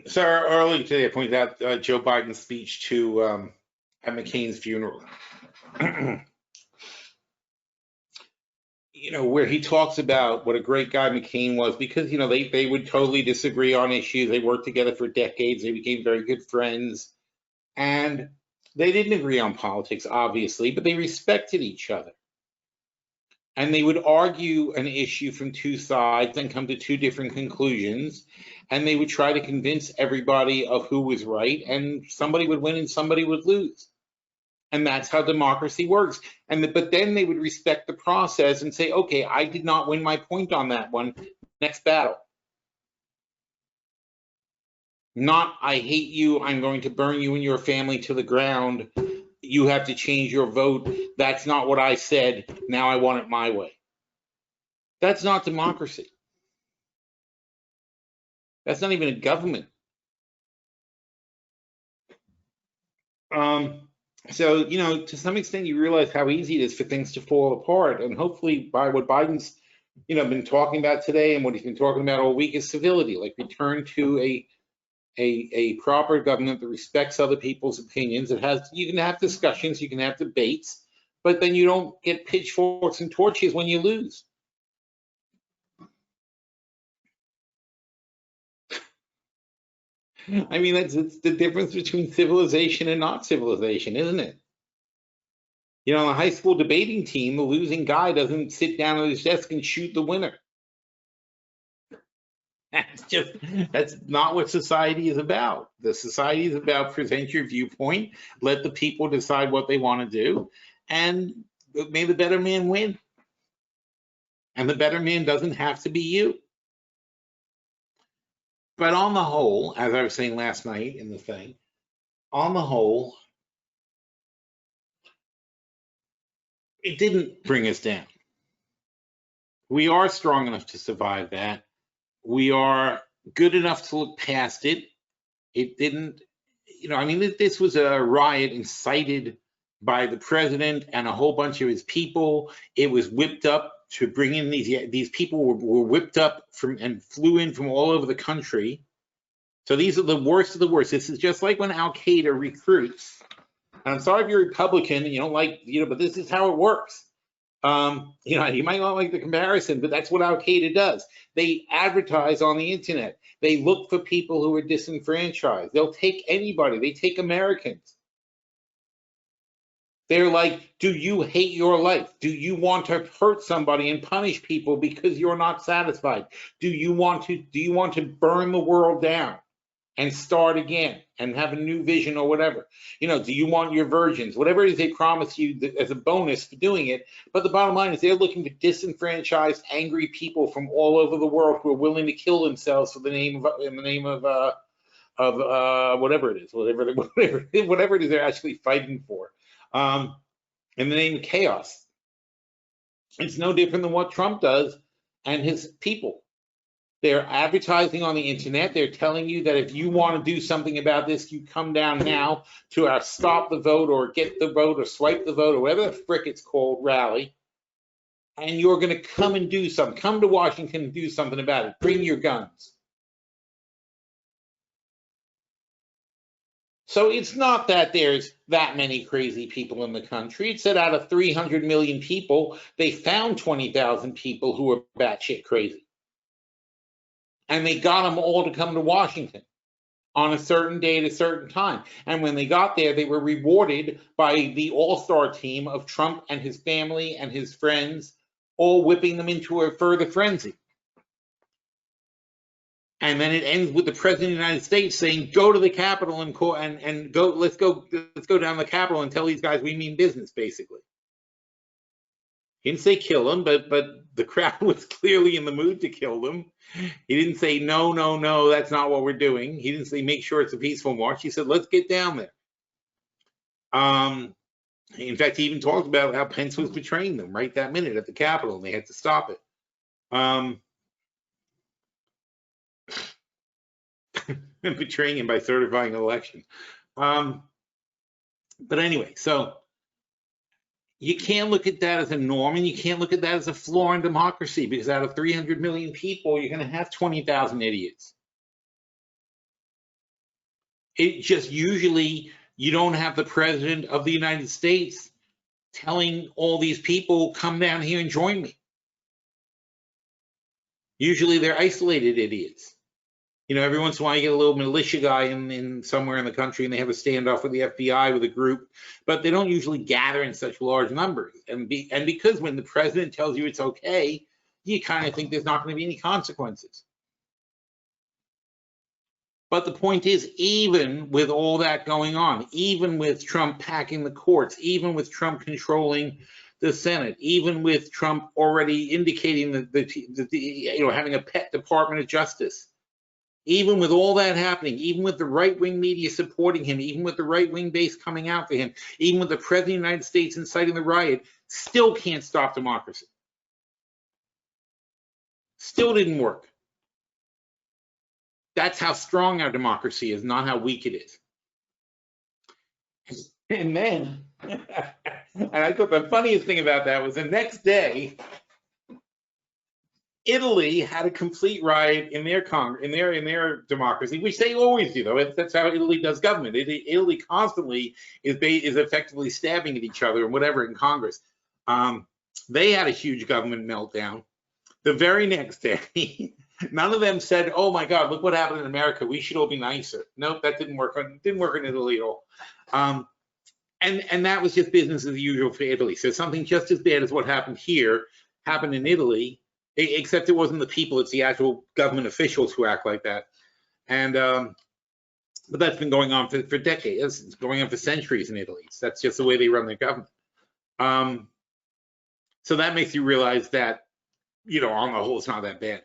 So earlier today, I pointed out Joe Biden's speech to at McCain's funeral. You know, where he talks about what a great guy McCain was, because, you know, they would totally disagree on issues. They worked together for decades. They became very good friends. And they didn't agree on politics, obviously, but they respected each other. And they would argue an issue from two sides and come to two different conclusions. And they would try to convince everybody of who was right, and somebody would win and somebody would lose. And that's how democracy works. But then they would respect the process and say, okay, I did not win my point on that one. Next battle. Not, I hate you, I'm going to burn you and your family to the ground. You have to change your vote. That's not what I said. Now I want it my way. That's not democracy. That's not even a government. So, you know, to some extent, you realize how easy it is for things to fall apart. And hopefully by what Biden's, you know, been talking about today and what he's been talking about all week is civility, like return to a proper government that respects other people's opinions. You can have discussions, you can have debates, but then you don't get pitchforks and torches when you lose. I mean, it's the difference between civilization and not civilization, isn't it? You know, on a high school debating team, the losing guy doesn't sit down at his desk and shoot the winner. That's not what society is about. The society is about present your viewpoint, let the people decide what they want to do, and may the better man win. And the better man doesn't have to be you. But on the whole, as I was saying last night in the thing, on the whole, it didn't bring us down. We are strong enough to survive that. We are good enough to look past it. It didn't, you know, I mean, this was a riot incited by the president and a whole bunch of his people. It was whipped up to bring in these people were whipped up from and flew in from all over the country. So these are the worst of the worst. This is just like when Al Qaeda recruits. And I'm sorry if you're Republican and you don't like, you know, but this is how it works. You know, you might not like the comparison, but that's what Al Qaeda does. They advertise on the internet. They look for people who are disenfranchised. They'll take anybody. They take Americans. They're like, do you hate your life? Do you want to hurt somebody and punish people because you're not satisfied? Do you want to burn the world down? and start again and have a new vision or whatever. You know, do you want your virgins? Whatever it is they promise you as a bonus for doing it. But the bottom line is they're looking for disenfranchised, angry people from all over the world who are willing to kill themselves for the name of, in the name of whatever it is, whatever it is they're actually fighting for, in the name of chaos. It's no different than what Trump does and his people. They're advertising on the internet. They're telling you that if you want to do something about this, you come down now to our stop the vote or get the vote or swipe the vote or whatever the frick it's called rally. And you're going to come and do something. Come to Washington and do something about it. Bring your guns. So it's not that there's that many crazy people in the country. It's that out of 300 million people, they found 20,000 people who are batshit crazy. And they got them all to come to Washington on a certain day at a certain time. And when they got there, they were rewarded by the all-star team of Trump and his family and his friends, all whipping them into a further frenzy. And then it ends with the president of the United States saying, "Go to the Capitol and go. Let's go down to the Capitol and tell these guys we mean business." Basically, he didn't say kill them, but the crowd was clearly in the mood to kill them. He didn't say no, no, no, that's not what we're doing. He didn't say make sure it's a peaceful march. He said let's get down there. In fact, he even talked about how Pence was betraying them right that minute at the Capitol, and they had to stop it. Betraying him by certifying an election. But anyway, so you can't look at that as a norm, and you can't look at that as a flaw in democracy, because out of 300 million people, you're going to have 20,000 idiots. It just usually, you don't have the president of the United States telling all these people, come down here and join me. Usually they're isolated idiots. You know, every once in a while you get a little militia guy in somewhere in the country and they have a standoff with the FBI with a group, but they don't usually gather in such large numbers. And because when the president tells you it's okay, you kind of think there's not going to be any consequences. But the point is, even with all that going on, even with Trump packing the courts, even with Trump controlling the Senate, even with Trump already indicating that you know, having a pet Department of Justice, even with all that happening, even with the right-wing media supporting him, even with the right-wing base coming out for him, even with the president of the United States inciting the riot, still can't stop democracy. Still didn't work. That's how strong our democracy is, not how weak it is. And then, and I thought the funniest thing about that was the next day, Italy had a complete riot in their in their democracy, which they always do, though. That's how Italy does government. Italy constantly is effectively stabbing at each other and whatever in Congress. They had a huge government meltdown. The very next day, none of them said, "Oh my God, look what happened in America. We should all be nicer." Nope, that didn't work. Didn't work in Italy at all. And that was just business as usual for Italy. So something just as bad as what happened here happened in Italy. Except it wasn't the people, it's the actual government officials who act like that. And but that's been going on for decades. It's going on for centuries in Italy. That's just the way they run their government. So that makes you realize that, you know, on the whole, it's not that bad.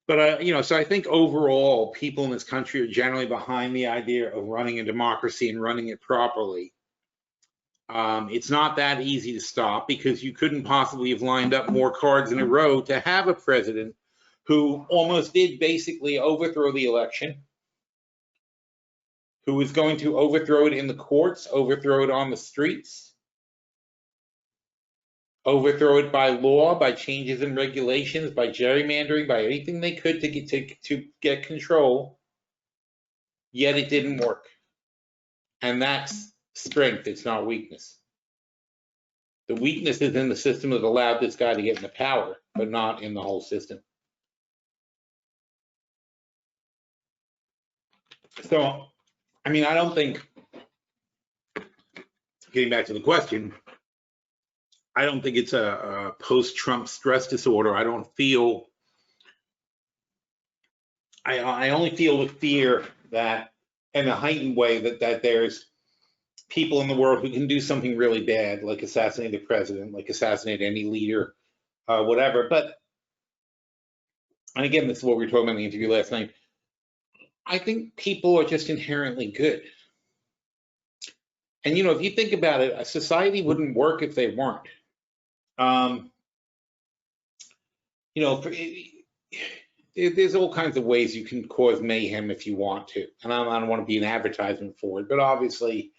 But you know, so I think overall, people in this country are generally behind the idea of running a democracy and running it properly. It's not that easy to stop, because you couldn't possibly have lined up more cards in a row to have a president who almost did basically overthrow the election, who was going to overthrow it in the courts, overthrow it on the streets, overthrow it by law, by changes in regulations, by gerrymandering, by anything they could to get control, yet it didn't work. And that's strength, it's not weakness. The weakness is in the system that allowed this guy to get into power, but not in the whole system. So, I mean, I don't think, getting back to the question, I don't think it's a post-Trump stress disorder. I don't feel I only feel the fear that, in a heightened way, that there's people in the world who can do something really bad, like assassinate the president, like assassinate any leader, whatever. But, and again, this is what we were talking about in the interview last night. I think people are just inherently good. And, if you think about it, a society wouldn't work if they weren't. There's all kinds of ways you can cause mayhem if you want to. And I don't want to be an advertisement for it, but obviously,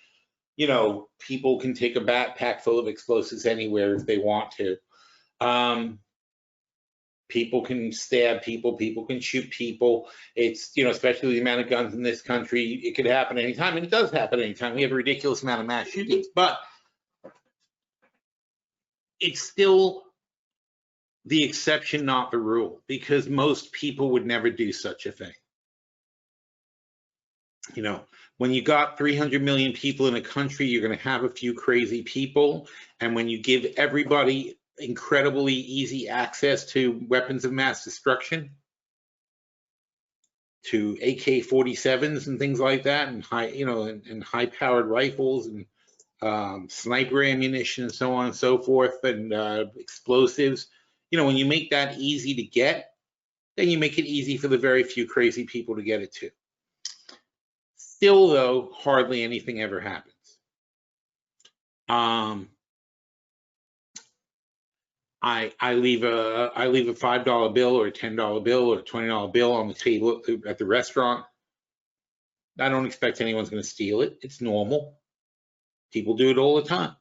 people can take a backpack full of explosives anywhere if they want to. People can stab people, people can shoot people. It's, especially the amount of guns in this country, it could happen anytime, and it does happen anytime. We have a ridiculous amount of mass shootings, but it's still the exception, not the rule, because most people would never do such a thing. When you got 300 million people in a country, you're going to have a few crazy people. And when you give everybody incredibly easy access to weapons of mass destruction, to AK-47s and things like that, and high-powered rifles and sniper ammunition and so on and so forth, and explosives, when you make that easy to get, then you make it easy for the very few crazy people to get it too. Still, though, hardly anything ever happens. I leave a $5 bill or a $10 bill or a $20 bill on the table at the restaurant. I don't expect anyone's going to steal it. It's normal. People do it all the time.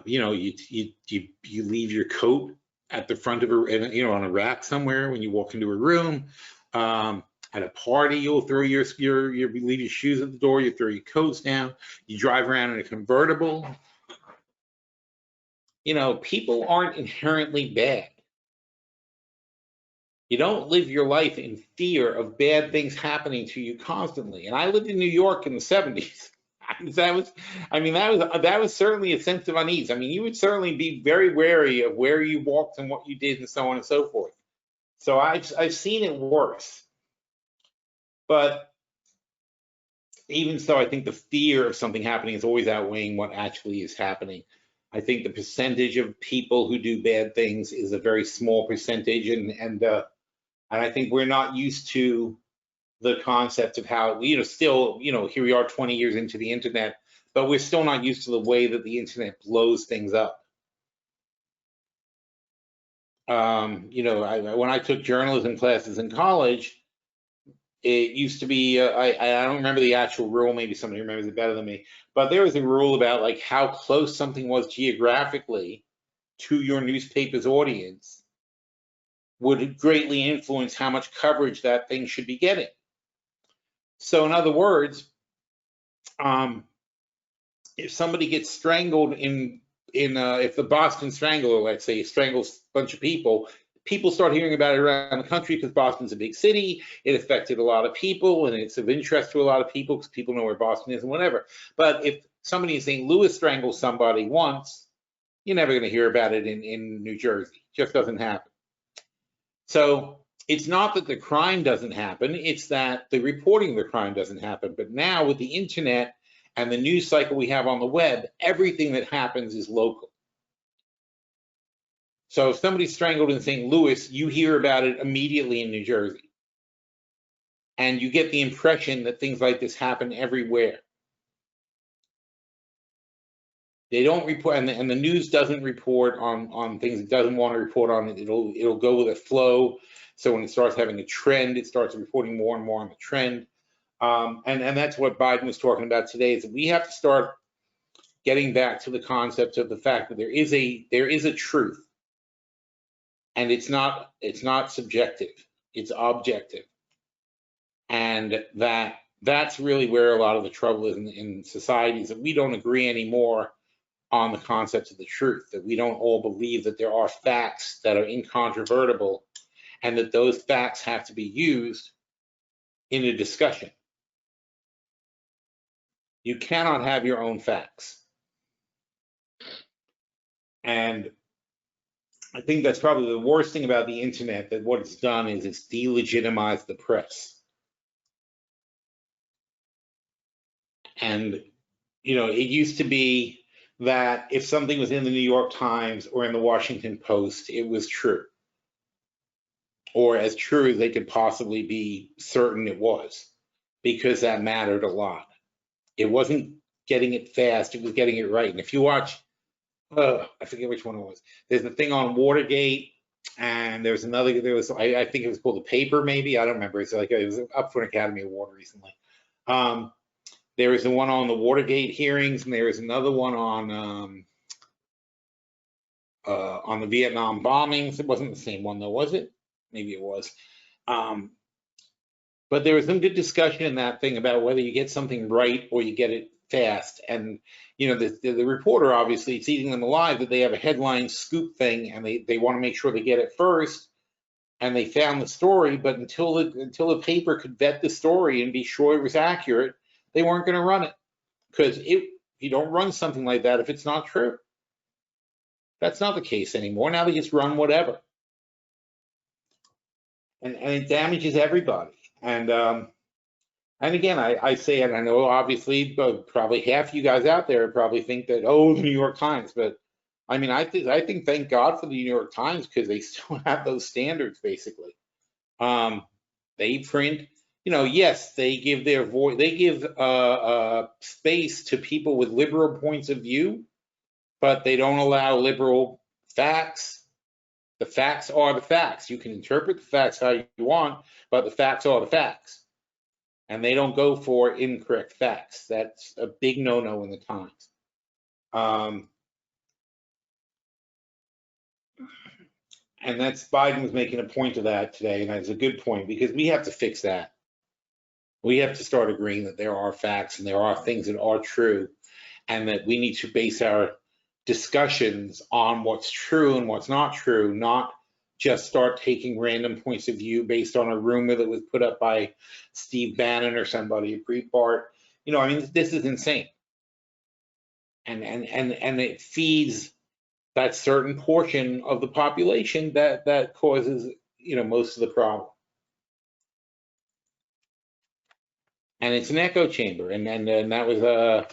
You leave your coat at the front of on a rack somewhere when you walk into a room. At a party, you'll throw you leave your shoes at the door, you throw your coats down, you drive around in a convertible. People aren't inherently bad. You don't live your life in fear of bad things happening to you constantly. And I lived in New York in the 70s. That was certainly a sense of unease. You would certainly be very wary of where you walked and what you did and so on and so forth. So I've seen it worse. But even so, I think the fear of something happening is always outweighing what actually is happening. I think the percentage of people who do bad things is a very small percentage, and I think we're not used to the concept of how, still, here we are 20 years into the internet, but we're still not used to the way that the internet blows things up. When I took journalism classes in college, it used to be, I don't remember the actual rule, maybe somebody remembers it better than me, but there was a rule about like how close something was geographically to your newspaper's audience would greatly influence how much coverage that thing should be getting. So in other words, if somebody gets strangled if the Boston Strangler, let's say, strangles a bunch of people start hearing about it around the country because Boston's a big city. It affected a lot of people, and it's of interest to a lot of people because people know where Boston is and whatever. But if somebody in St. Louis strangles somebody once, you're never going to hear about it in New Jersey. It just doesn't happen. So it's not that the crime doesn't happen, it's that the reporting of the crime doesn't happen. But now with the internet and the news cycle we have on the web, everything that happens is local. So if somebody's strangled in St. Louis, you hear about it immediately in New Jersey. And you get the impression that things like this happen everywhere. They don't report, and the news doesn't report on things it doesn't want to report on. It'll go with a flow. So when it starts having a trend, it starts reporting more and more on the trend. And that's what Biden was talking about today, is that we have to start getting back to the concept of the fact that there is a truth. And it's not subjective, it's objective. And that's really where a lot of the trouble is in society, is that we don't agree anymore on the concept of the truth, that we don't all believe that there are facts that are incontrovertible and that those facts have to be used in a discussion. You cannot have your own facts. And I think that's probably the worst thing about the internet, that what it's done is it's delegitimized the press. And, you know, it used to be that if something was in the New York Times or in the Washington Post, it was true, or as true as they could possibly be certain it was, because that mattered a lot. It wasn't getting it fast, it was getting it right. And if you watch, I forget which one it was, there's the thing on Watergate, and there's another, I think it was called The Paper, maybe, I don't remember. It's like, it was up for an Academy Award recently. There was the one on the Watergate hearings, and there was another one on the Vietnam bombings. It wasn't the same one though, was it? Maybe it was. But there was some good discussion in that thing about whether you get something right or you get it fast. And, you know, the reporter, obviously, it's eating them alive that they have a headline scoop thing, and they want to make sure they get it first. And they found the story, but until the paper could vet the story and be sure it was accurate, they weren't going to run it. Because you don't run something like that if it's not true. That's not the case anymore. Now they just run whatever. And it damages everybody. And again, I say, and I know obviously probably half you guys out there probably think that, oh, the New York Times, but I mean, I think thank God for the New York Times, because they still have those standards basically. They print, you know, yes, they give their voice, they give space to people with liberal points of view, but they don't allow liberal facts. The facts are the facts. You can interpret the facts how you want, but the facts are the facts. And they don't go for incorrect facts. That's a big no-no in the Times. And that's, Biden was making a point of that today, and that's a good point, because we have to fix that. We have to start agreeing that there are facts and there are things that are true, and that we need to base our discussions on what's true and what's not true, not just start taking random points of view based on a rumor that was put up by Steve Bannon or somebody at Breitbart. You know, I mean, this is insane. And it feeds that certain portion of the population that causes, you know, most of the problem. And it's an echo chamber. And that was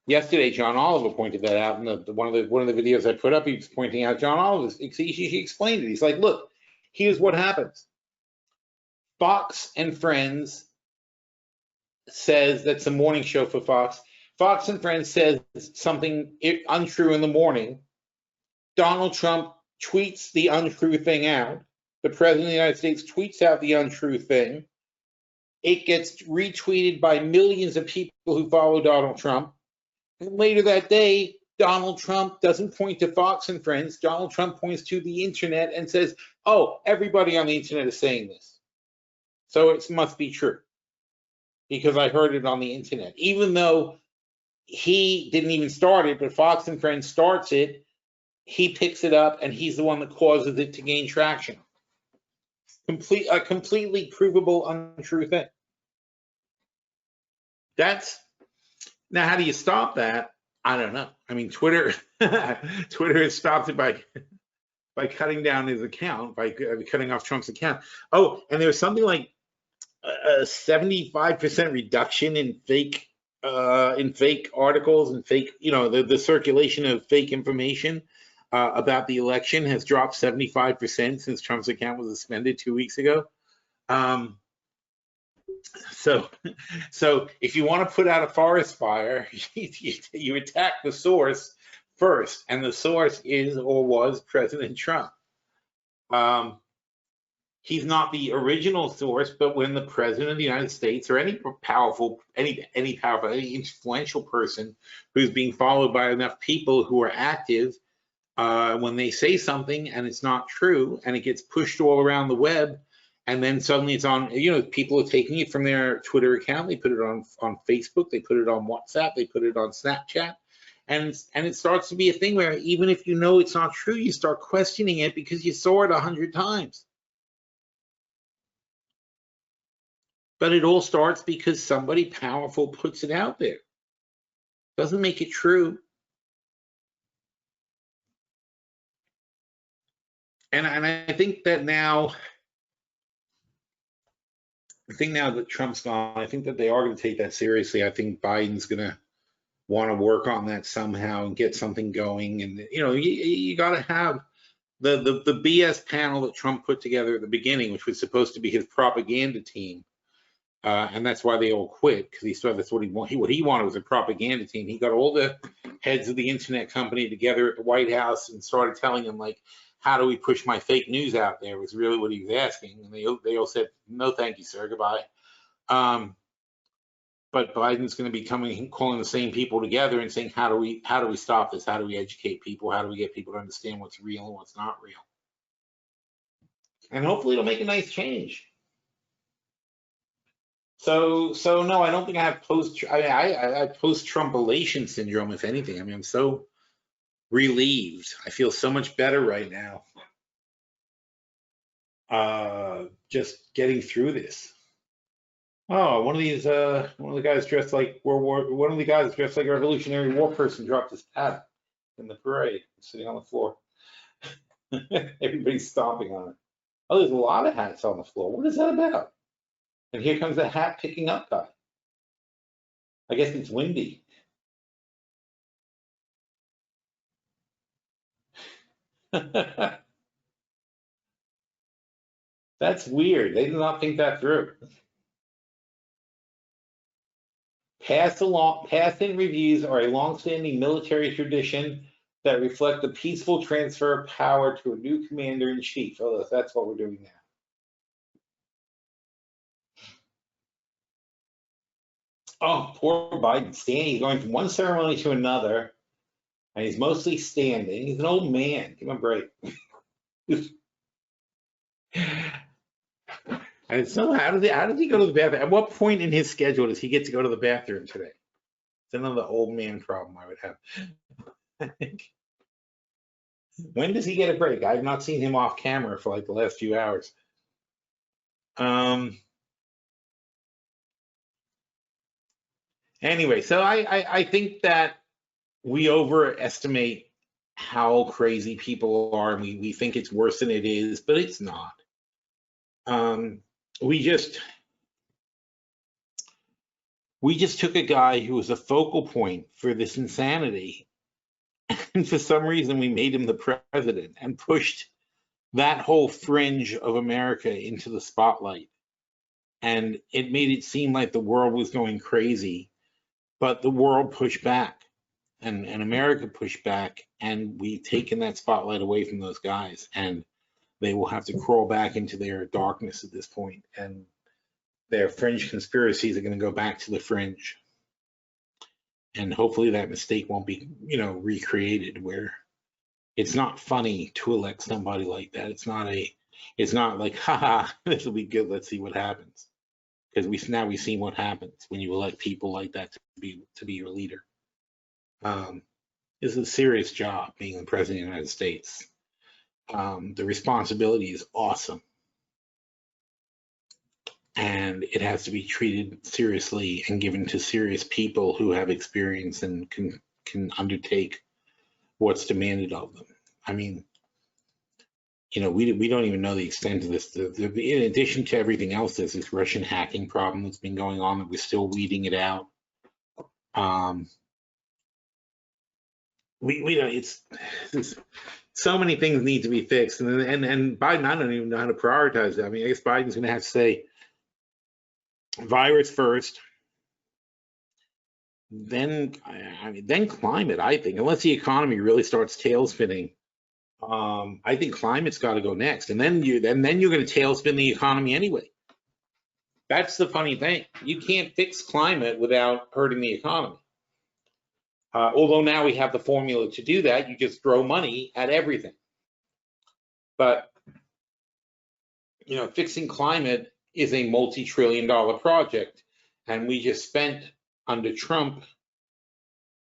yesterday, John Oliver pointed that out in one of the videos I put up. He was pointing out, John Oliver, he explained it. He's like, look, here's what happens. Fox and Friends says, that's the morning show for Fox. Fox and Friends says something untrue in the morning. Donald Trump tweets the untrue thing out. The president of the United States tweets out the untrue thing. It gets retweeted by millions of people who follow Donald Trump. And later that day, Donald Trump doesn't point to Fox and Friends. Donald Trump points to the internet and says, oh, everybody on the internet is saying this, so it must be true because I heard it on the internet. Even though he didn't even start it, but Fox and Friends starts it, he picks it up, and he's the one that causes it to gain traction. A completely provable untrue thing. Now, how do you stop that? I don't know. I mean, Twitter has stopped it by cutting down his account, by cutting off Trump's account. Oh, and there's something like a 75% reduction in fake articles and fake, you know, the circulation of fake information about the election has dropped 75% since Trump's account was suspended 2 weeks ago. So if you want to put out a forest fire, you attack the source first, and the source is or was President Trump. He's not the original source, but when the president of the United States or any influential person who's being followed by enough people who are active, when they say something and it's not true and it gets pushed all around the web, and then suddenly it's on, you know, people are taking it from their Twitter account, they put it on Facebook, they put it on WhatsApp, they put it on Snapchat, and it starts to be a thing where even if you know it's not true, you start questioning it because you saw it 100 times. But it all starts because somebody powerful puts it out there. Doesn't make it true. And I think that now, that Trump's gone, I think that they are going to take that seriously. I think Biden's going to want to work on that somehow and get something going. And you got to have the BS panel that Trump put together at the beginning, which was supposed to be his propaganda team. And that's why they all quit, because he saw that's what he wanted. What he wanted was a propaganda team. He got all the heads of the internet company together at the White House and started telling them, like, how do we push my fake news out there, was really what he was asking. And they all said, no, thank you, sir, goodbye. But Biden's going to be calling the same people together and saying, how do we stop this? How do we educate people? How do we get people to understand what's real and what's not real? And hopefully it'll make a nice change. So no, I don't think I have I post-Trumpulation syndrome, if anything. I mean, I'm so relieved. I feel so much better right now. Just getting through this. Oh, one of the guys dressed like one of the guys dressed like a Revolutionary War person dropped his hat in the parade, sitting on the floor. Everybody's stomping on it. Oh, there's a lot of hats on the floor. What is that about? And here comes the hat picking up guy. I guess it's windy. That's weird. They did not think that through. Pass-in reviews are a long-standing military tradition that reflect the peaceful transfer of power to a new commander-in-chief. Oh, that's what we're doing now. Oh, poor Biden. He's going from one ceremony to another, and he's mostly standing. He's an old man. Give him a break. And so how does he go to the bathroom? At what point in his schedule does he get to go to the bathroom today? It's another old man problem I would have. I think. When does he get a break? I've not seen him off camera for like the last few hours. Anyway, so I think that we overestimate how crazy people are, and we think it's worse than it is, but it's not. We just took a guy who was a focal point for this insanity, and for some reason we made him the president and pushed that whole fringe of America into the spotlight. And it made it seem like the world was going crazy, but the world pushed back, and America pushed back, and we've taken that spotlight away from those guys, and they will have to crawl back into their darkness at this point, and their fringe conspiracies are going to go back to the fringe. And hopefully that mistake won't be, recreated, where it's not funny to elect somebody like that. It's not like, haha, this will be good, let's see what happens. Because we've seen what happens when you elect people like that to be your leader. This is a serious job, being the president of the United States. The responsibility is awesome, and it has to be treated seriously and given to serious people who have experience and can undertake what's demanded of them. I mean, we don't even know the extent of this. In addition to everything else, there's this Russian hacking problem that's been going on that we're still weeding it out. So many things need to be fixed, and Biden, I don't even know how to prioritize it. I mean, I guess Biden's going to have to say virus first, then climate. I think, unless the economy really starts tail spinning, I think climate's got to go next, and then you're going to tailspin the economy anyway. That's the funny thing. You can't fix climate without hurting the economy. Although now we have the formula to do that, you just throw money at everything. But fixing climate is a multi-trillion-dollar project, and we just spent under Trump,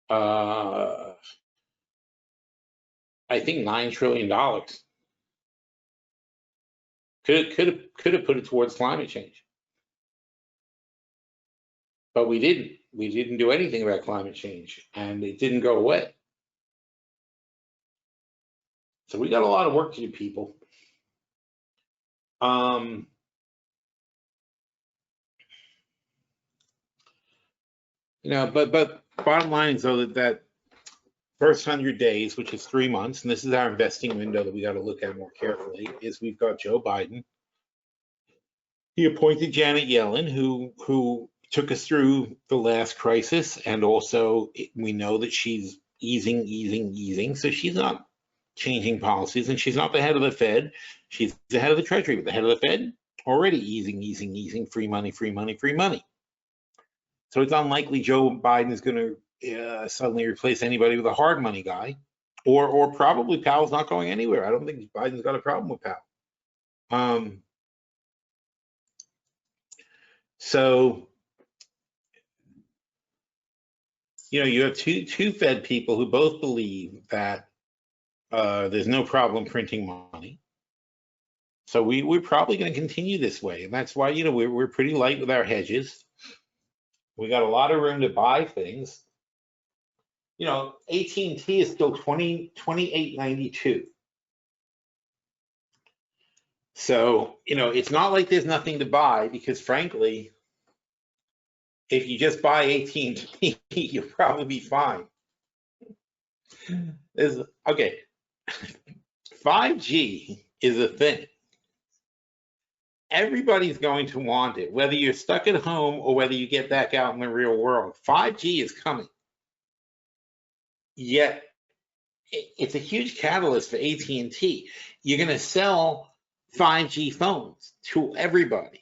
I think $9 trillion. Could have put it towards climate change, but we didn't. We didn't do anything about climate change, and it didn't go away. So we got a lot of work to do, people. But bottom line is though that first 100 days, which is 3 months, and this is our investing window that we got to look at more carefully, is we've got Joe Biden. He appointed Janet Yellen, who took us through the last crisis, and also we know that she's easing. So she's not changing policies, and she's not the head of the Fed. She's the head of the Treasury, but the head of the Fed already easing, free money. So it's unlikely Joe Biden is going to suddenly replace anybody with a hard money guy, or probably Powell's not going anywhere. I don't think Biden's got a problem with Powell. So, you have two Fed people who both believe that there's no problem printing money. So we're probably going to continue this way, and that's why we're pretty light with our hedges. We got a lot of room to buy things. AT&T is still $28.92. So, it's not like there's nothing to buy, because frankly, if you just buy AT&T, you'll probably be fine. Okay, 5G is a thing. Everybody's going to want it, whether you're stuck at home or whether you get back out in the real world. 5G is coming. Yet, it's a huge catalyst for AT&T. You're going to sell 5G phones to everybody.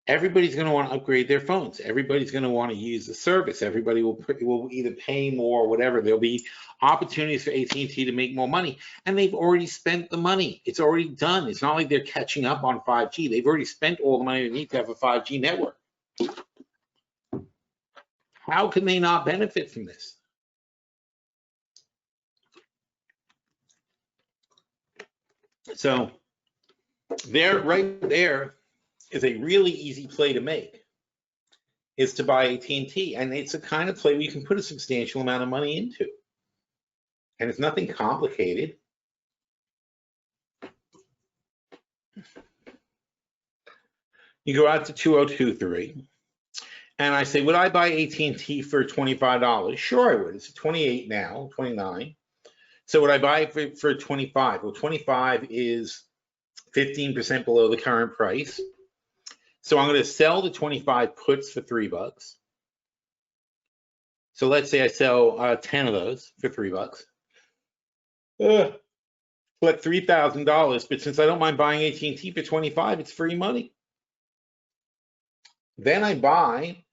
Everybody's going to want to upgrade their phones. Everybody's going to want to use the service. Everybody will either pay more or whatever. There'll be opportunities for AT&T to make more money, and they've already spent the money. It's already done. It's not like they're catching up on 5G. They've already spent all the money they need to have a 5G network. How can they not benefit from this? So right there is a really easy play to make, is to buy AT&T, and it's a kind of play where you can put a substantial amount of money into, and it's nothing complicated. You go out to 2023, and I say, would I buy AT&T for $25? Sure, I would. It's 28 now, 29. So would I buy it for 25? Well, 25 is 15% below the current price. So I'm going to sell the 25 puts for $3. So let's say I sell 10 of those for $3. Collect $3,000, but since I don't mind buying AT&T for 25, it's free money. Then I buy,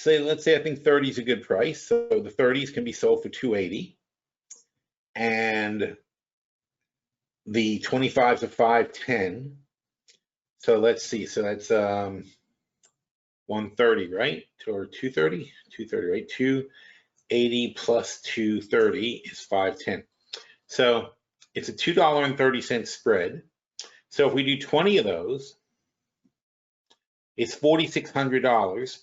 let's say I think 30 is a good price. So the 30s can be sold for $280, and the 25s are $510. So let's see. So that's 130, right? Or 230? 230, right? 280 plus 230 is 510. So it's a $2.30 spread. So if we do 20 of those, it's $4,600.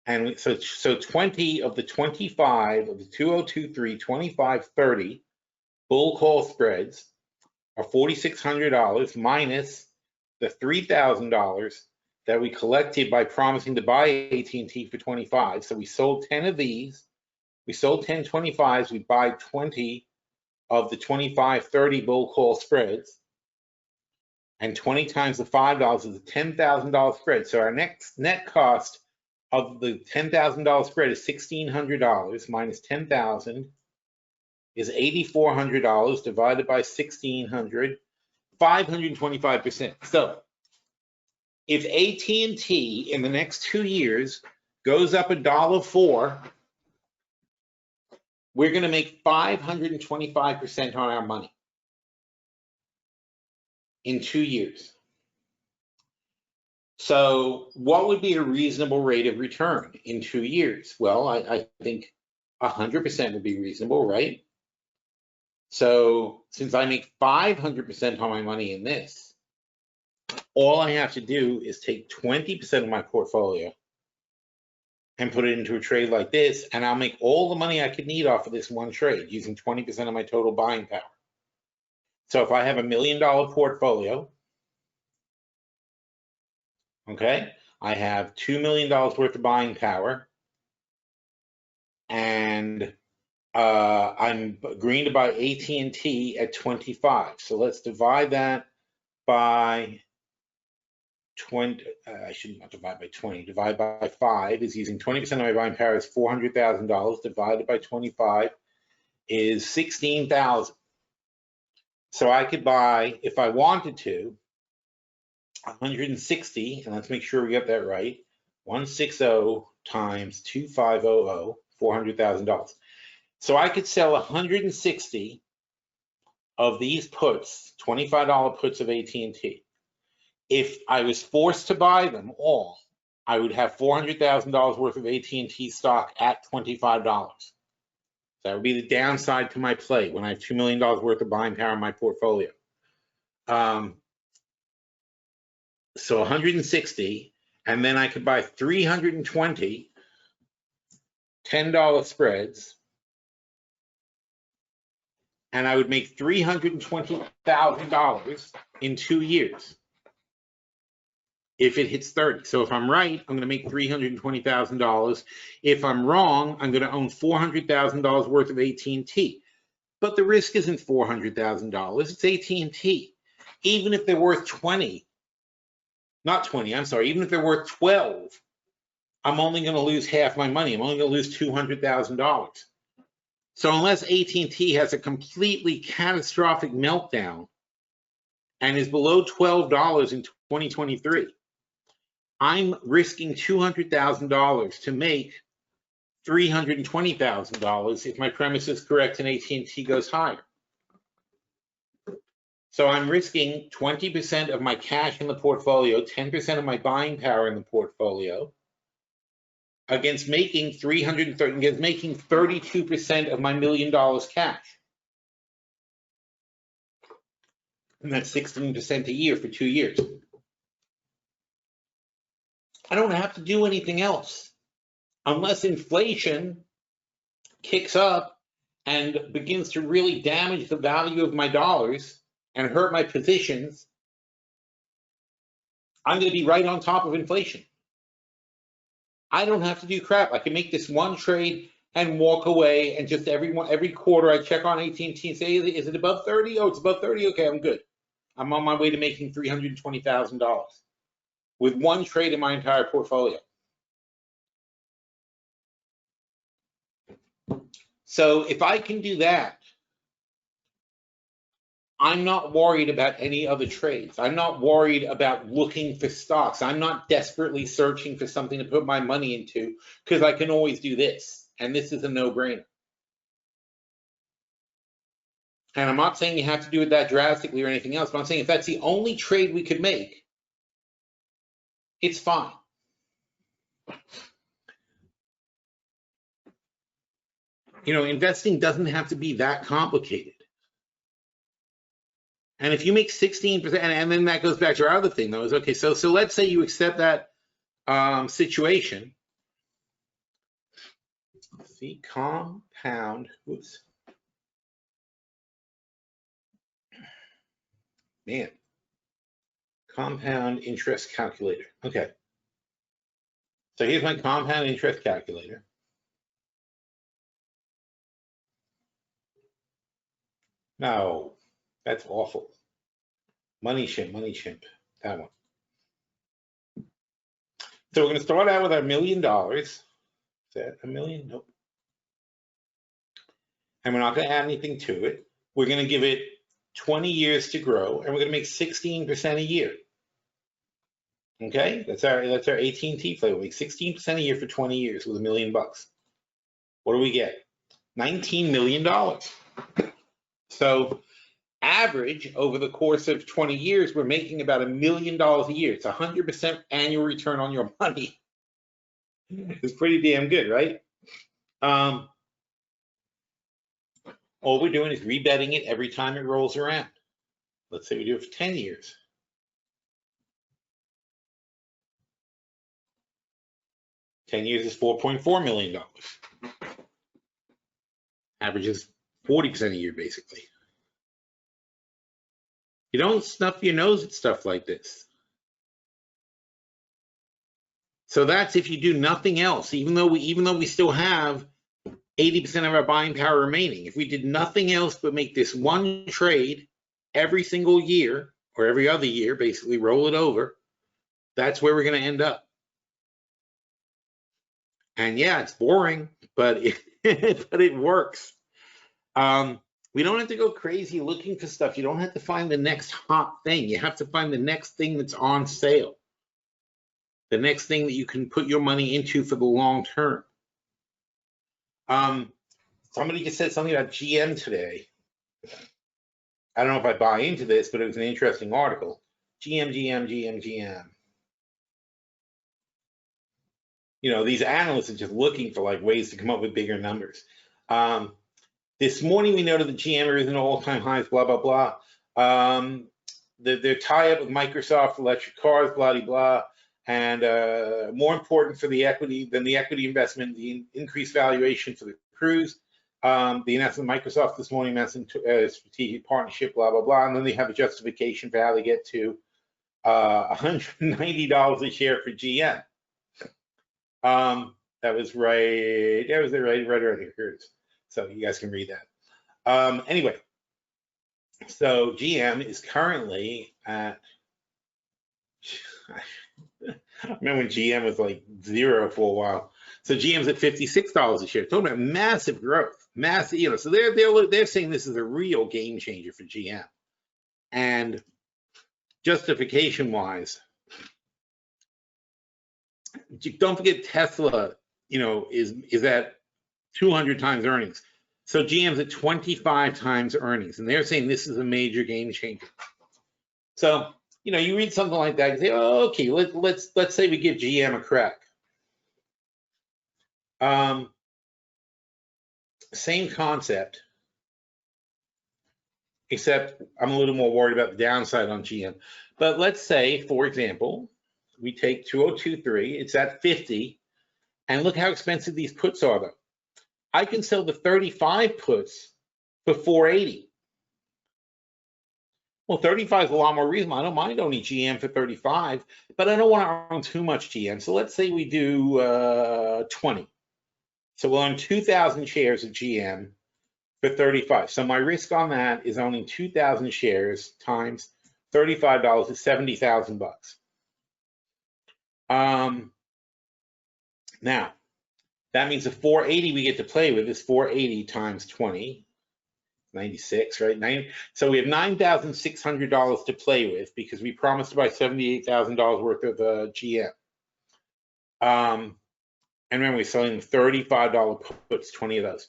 And so 20 of the 25 of the 2023, 2530 bull call spreads are $4,600 minus the $3,000 that we collected by promising to buy AT&T for 25. So we sold 10 of these. We sold 10 25s. We buy 20 of the 2530 bull call spreads. And 20 times the $5 is a $10,000 spread. So our next net cost of the $10,000 spread is $1,600 minus 10,000 is $8,400 divided by 1,600, 525%. So if AT&T in the next 2 years goes up $1.04, we're going to make 525% on our money in 2 years. So what would be a reasonable rate of return in 2 years? Well, I think 100% would be reasonable, right? So since I make 500% on my money in this, all I have to do is take 20% of my portfolio and put it into a trade like this, and I'll make all the money I could need off of this one trade using 20% of my total buying power. So if I have $1 million portfolio, okay, I have $2 million worth of buying power, and I'm agreeing to buy AT&T at 25. So let's divide that by 20. I should not divide by 20. Divide by 5 is using 20% of my buying power is $400,000. Divided by 25 is 16,000. So I could buy, if I wanted to, 160, and let's make sure we get that right. 160 times 2500, $400,000. So I could sell 160 of these puts, $25 puts of AT&T. If I was forced to buy them all, I would have $400,000 worth of AT&T stock at $25. That would be the downside to my play when I have $2 million worth of buying power in my portfolio. So 160, and then I could buy 320 $10 spreads, and I would make $320,000 in 2 years if it hits 30. So if I'm right, I'm going to make $320,000. If I'm wrong, I'm going to own $400,000 worth of AT&T. But the risk isn't $400,000. It's AT&T. Even if they're worth 20, not 20, I'm sorry, even if they're worth 12, I'm only going to lose half my money. I'm only going to lose $200,000. So unless AT&T has a completely catastrophic meltdown and is below $12 in 2023, I'm risking $200,000 to make $320,000 if my premise is correct and AT&T goes higher. So I'm risking 20% of my cash in the portfolio, 10% of my buying power in the portfolio, against making 32% of my $1 million cash. And that's 16% a year for 2 years. I don't have to do anything else unless inflation kicks up and begins to really damage the value of my dollars and hurt my positions. I'm going to be right on top of inflation. I don't have to do crap. I can make this one trade and walk away, and just every quarter I check on AT&T and say, is it above 30? Oh, it's above 30. Okay, I'm good. I'm on my way to making $320,000 with one trade in my entire portfolio. So if I can do that, I'm not worried about any other trades. I'm not worried about looking for stocks. I'm not desperately searching for something to put my money into because I can always do this. And this is a no-brainer. And I'm not saying you have to do it that drastically or anything else, but I'm saying if that's the only trade we could make, it's fine. You know, investing doesn't have to be that complicated. And if you make 16%, and then that goes back to our other thing, though, is okay. So let's say you accept that situation. Let's see, compound. Oops. Man, compound interest calculator. Okay. So here's my compound interest calculator. No, that's awful. Money chimp, that one. So we're going to start out with our $1 million. Is that $1 million? Nope. And we're not going to add anything to it. We're going to give it 20 years to grow, and we're going to make 16% a year. Okay, that's our AT&T play. We'll make 16% a year for 20 years with $1 million. What do we get? $19 million. So average over the course of 20 years, we're making about $1 million a year. It's 100% annual return on your money. It's pretty damn good, right? All we're doing is rebetting it every time it rolls around. Let's say we do it for 10 years. $10 years is $4.4 million. Average is 40% a year, basically. You don't snub your nose at stuff like this. So that's if you do nothing else, even though we still have 80% of our buying power remaining. If we did nothing else but make this one trade every single year or every other year, basically roll it over, that's where we're going to end up. And yeah, it's boring, but it works. We don't have to go crazy looking for stuff. You don't have to find the next hot thing. You have to find the next thing that's on sale. The next thing that you can put your money into for the long term. Somebody just said something about GM today. I don't know if I buy into this, but it was an interesting article. GM. You know, these analysts are just looking for like ways to come up with bigger numbers. This morning we noted that GM is in all-time highs, blah, blah, blah. Their tie-up with Microsoft electric cars, blah, blah, blah. And more important for the equity than the equity investment, the increased valuation for the crews. The announcement of Microsoft this morning announcing strategic partnership, blah, blah, blah. And then they have a justification for how they get to $190 a share for GM. That was right. That was right here. Here it is. So you guys can read that. Anyway, so GM is currently at, I remember when GM was like 0 for a while. So GM's at $56 a share. Talking about massive growth, massive. You know, so they're saying this is a real game changer for GM. And justification wise, don't forget Tesla. You know, is at 200 times earnings. So GM's at 25 times earnings, and they're saying this is a major game changer. So, you know, you read something like that, you say, oh, okay, let's say we give GM a crack. Same concept, except I'm a little more worried about the downside on GM. But let's say, for example, we take 2023, it's at 50, and look how expensive these puts are, though. I can sell the 35 puts for 480. Well, 35 is a lot more reasonable. I don't mind owning GM for 35, but I don't want to own too much GM. So let's say we do 20. So we'll own 2,000 shares of GM for 35. So my risk on that is owning 2,000 shares times $35 is $70,000 bucks. Now, that means the 480 we get to play with is 480 times 20, 96, right? So we have $9,600 to play with because we promised to buy $78,000 worth of GM. And remember, we're selling $35 puts, 20 of those.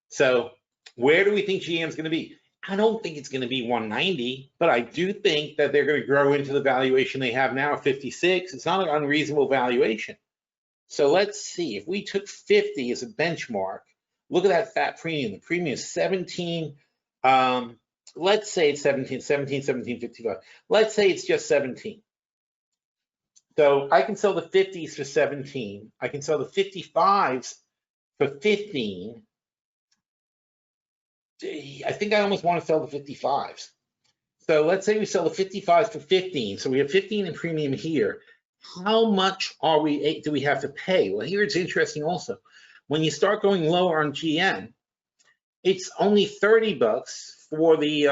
So where do we think GM is going to be? I don't think it's going to be 190, but I do think that they're going to grow into the valuation they have now, 56. It's not an unreasonable valuation. So let's see, if we took 50 as a benchmark, look at that fat premium. The premium is 17. Let's say it's 17.55. Let's say it's just 17. So I can sell the 50s for 17. I can sell the 55s for 15. I think I almost want to sell the 55s. So let's say we sell the 55s for 15. So we have 15 in premium here. How much do we have to pay? Well, here it's interesting also. When you start going lower on GM, it's only 30 bucks for the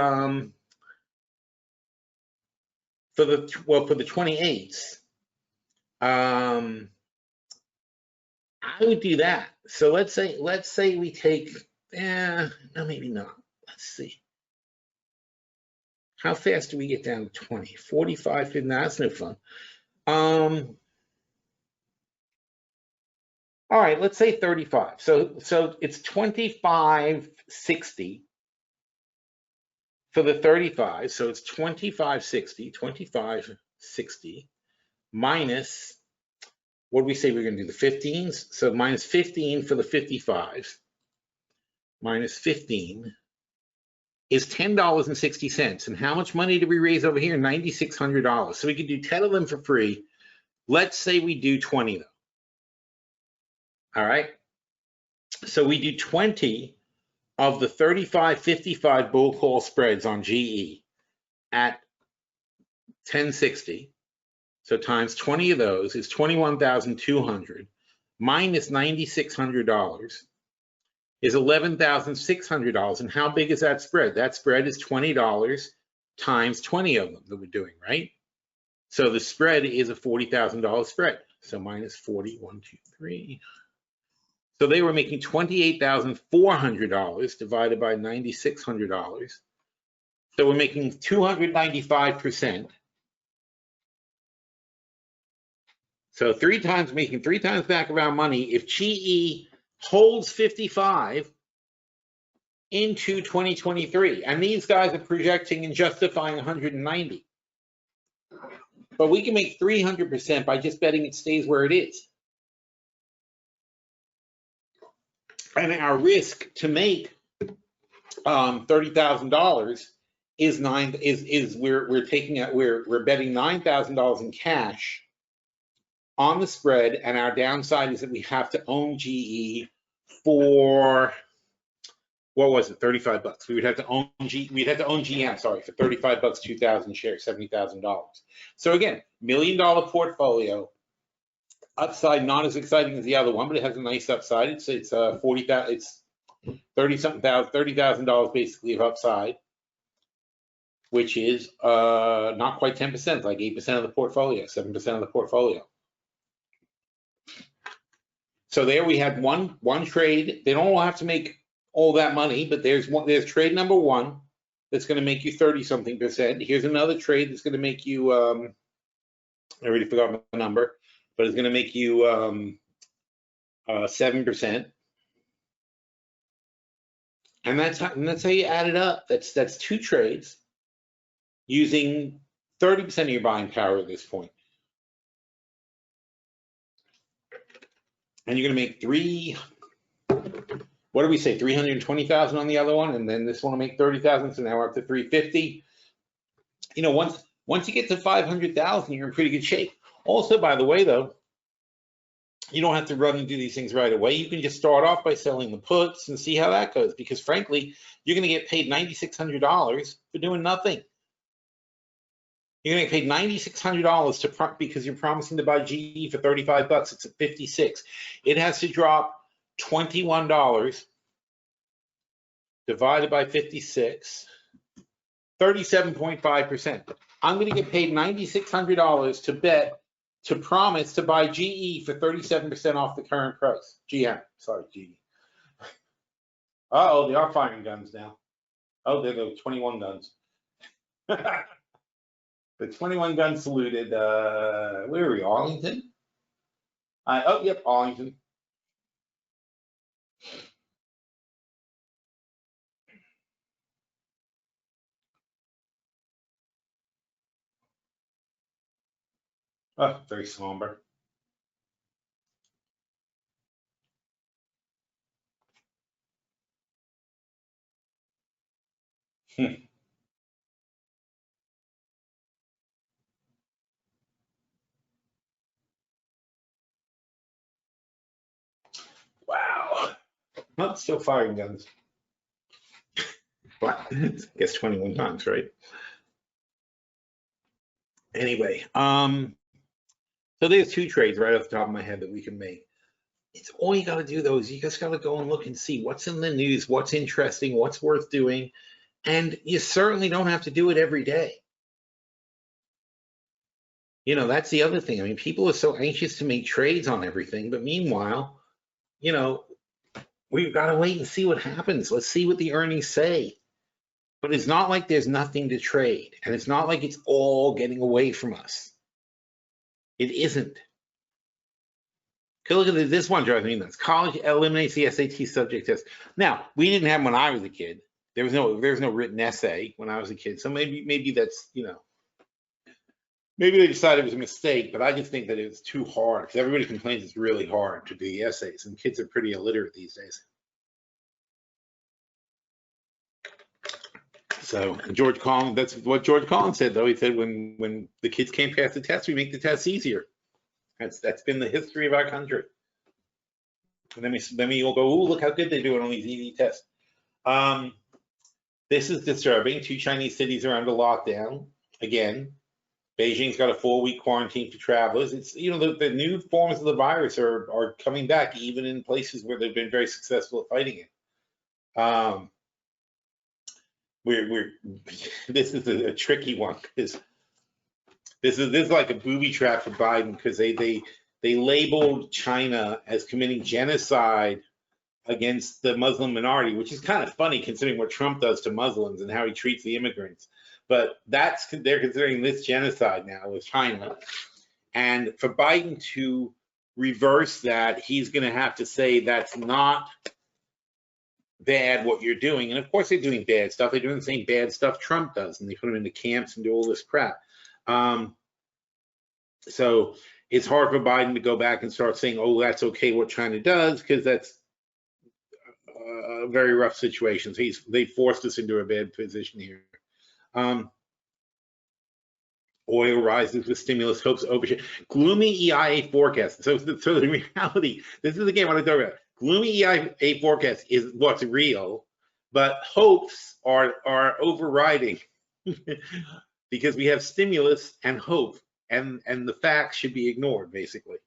28s. I would do that. So let's say we take, no, maybe not. Let's see. How fast do we get down to 20? 45, 50, no, that's no fun. All right, let's say 35. So it's 25.60 for the 35. So it's 25.60 minus, what do we say we're going to do, the 15s? So minus 15 for the 55s, minus 15 is $10.60. And how much money did we raise over here? $9,600. So we could do 10 of them for free. Let's say we do 20 though. All right. So we do 20 of the 35-55 bull call spreads on GE at 1060. So times 20 of those is $21,200 minus $9,600 is $11,600. And how big is that spread? That spread is $20 times 20 of them that we're doing, right? So the spread is a $40,000 spread. So minus 40, 1, 2, 3. So they were making $28,400 divided by $9,600. So we're making 295%. So making three times back of our money. If GE holds 55 into 2023, and these guys are projecting and justifying 190, but we can make 300% by just betting it stays where it is. And our risk to make $30,000 is we're betting $9,000 in cash on the spread, and our downside is that we have to own GE for, what was it, 35 bucks. We'd have to own GM, sorry, for 35 bucks, 2,000 shares, $70,000. So again, $1 million portfolio. Upside not as exciting as the other one, but it has a nice upside. It's $30,000 basically of upside, which is not quite 10%, like 8% of the portfolio, 7% of the portfolio. So there we had one trade. They don't all have to make all that money, but there's trade number one that's going to make you 30-something%. Here's another trade that's going to make you I already forgot my number, but it's going to make you 7%. And that's how you add it up. That's two trades using 30% of your buying power at this point. And you're going to make what do we say, 320,000 on the other one, and then this one will make 30,000. So now we're up to 350. You know, once you get to 500,000, you're in pretty good shape. Also, by the way, though, you don't have to run and do these things right away. You can just start off by selling the puts and see how that goes, because frankly, you're going to get paid $9,600 for doing nothing. You're going to get paid $9,600 because you're promising to buy GE for 35 bucks. It's at 56. It has to drop $21 divided by 56, 37.5%. I'm going to get paid $9,600 to bet, to promise to buy GE for 37% off the current price. GM, sorry, GE. Uh-oh, they are firing guns now. Oh, they're the 21 guns. The 21 guns saluted, where are we, Arlington? Oh, yep, Arlington. Oh, very somber. Wow. Well, still firing guns. Well, I guess 21 times, right? Anyway, so there's two trades right off the top of my head that we can make. It's all you got to do, though, is you just got to go and look and see what's in the news, what's interesting, what's worth doing. And you certainly don't have to do it every day. You know, that's the other thing. I mean, people are so anxious to make trades on everything, but meanwhile, you know, we've got to wait and see what happens. Let's see what the earnings say. But it's not like there's nothing to trade, and it's not like it's all getting away from us. It isn't. Look at this one, drives me nuts. College eliminates the SAT subject test. Now, we didn't have them when I was a kid. There was no written essay when I was a kid. So maybe that's, you know, maybe they decided it was a mistake, but I just think that it's too hard, because everybody complains it's really hard to do the essays, and kids are pretty illiterate these days. So George Collins, that's what George Collins said, though. He said when the kids can't pass the test, we make the tests easier. That's been the history of our country. And then we all go, "Ooh, look how good they do it on these easy tests." This is disturbing. 2 Chinese cities are under lockdown again. Beijing's got a 4-week quarantine for travelers. It's, you know, the new forms of the virus are coming back, even in places where they've been very successful at fighting it. This is a tricky one because this is like a booby trap for Biden, because they labeled China as committing genocide against the Muslim minority, which is kind of funny considering what Trump does to Muslims and how he treats the immigrants. But they're considering this genocide now with China. And for Biden to reverse that, he's going to have to say that's not bad what you're doing. And of course they're doing bad stuff. They're doing the same bad stuff Trump does, and they put him into camps and do all this crap. So it's hard for Biden to go back and start saying, oh, that's okay what China does, because that's a very rough situation. So they forced us into a bad position here. Oil rises with stimulus hopes overshoot. Gloomy EIA forecast. So the reality, this is the game I want to talk about. Gloomy EIA forecast is what's real, but hopes are overriding because we have stimulus and hope, and the facts should be ignored, basically.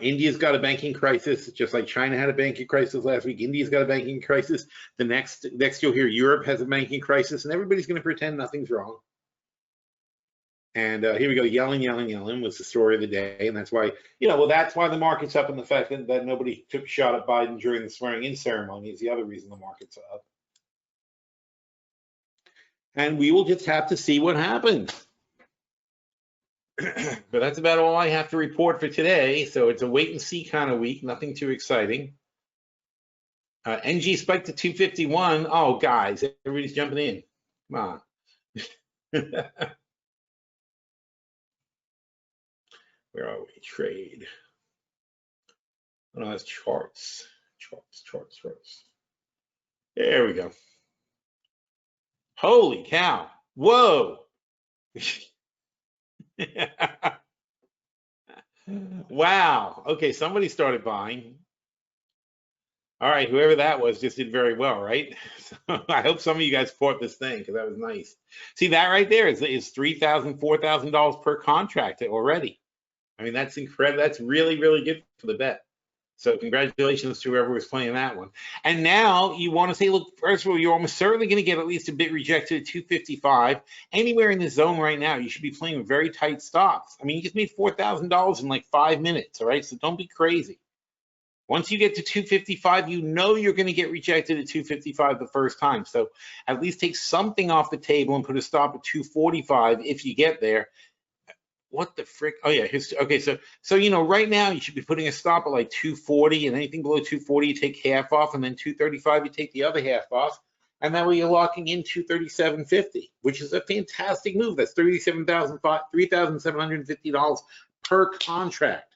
India's got a banking crisis, just like China had a banking crisis last week. India's got a banking crisis. The next you'll hear Europe has a banking crisis, and everybody's going to pretend nothing's wrong. And here we go, yelling was the story of the day, and that's why, you know, well, that's why the market's up, and the fact that nobody took a shot at Biden during the swearing-in ceremony is the other reason the market's up. And we will just have to see what happens. But that's about all I have to report for today. So it's a wait-and-see kind of week, nothing too exciting. NG spiked to 251. Oh, guys, everybody's jumping in. Come on. Where are we? Trade. Oh, no, that's charts. Charts. There we go. Holy cow. Whoa. Wow. Okay, somebody started buying. All right, whoever that was just did very well, right? So I hope some of you guys bought this thing, because that was nice. See, that right there is $3,000, $4,000 per contract already. I mean, that's incredible. That's really, really good for the bet. So congratulations to whoever was playing that one. And now you want to say, look, first of all, you're almost certainly going to get at least a bit rejected at 255. Anywhere in this zone right now, you should be playing with very tight stops. I mean, you just made $4,000 in like 5 minutes, all right? So don't be crazy. Once you get to 255, you know you're going to get rejected at 255 the first time. So at least take something off the table and put a stop at 245 if you get there. What the frick? Oh yeah, okay. So you know, right now you should be putting a stop at like 240, and anything below 240 you take half off, and then 235 you take the other half off, and that way you're locking in 237.50, which is a fantastic move. That's $3,750 per contract.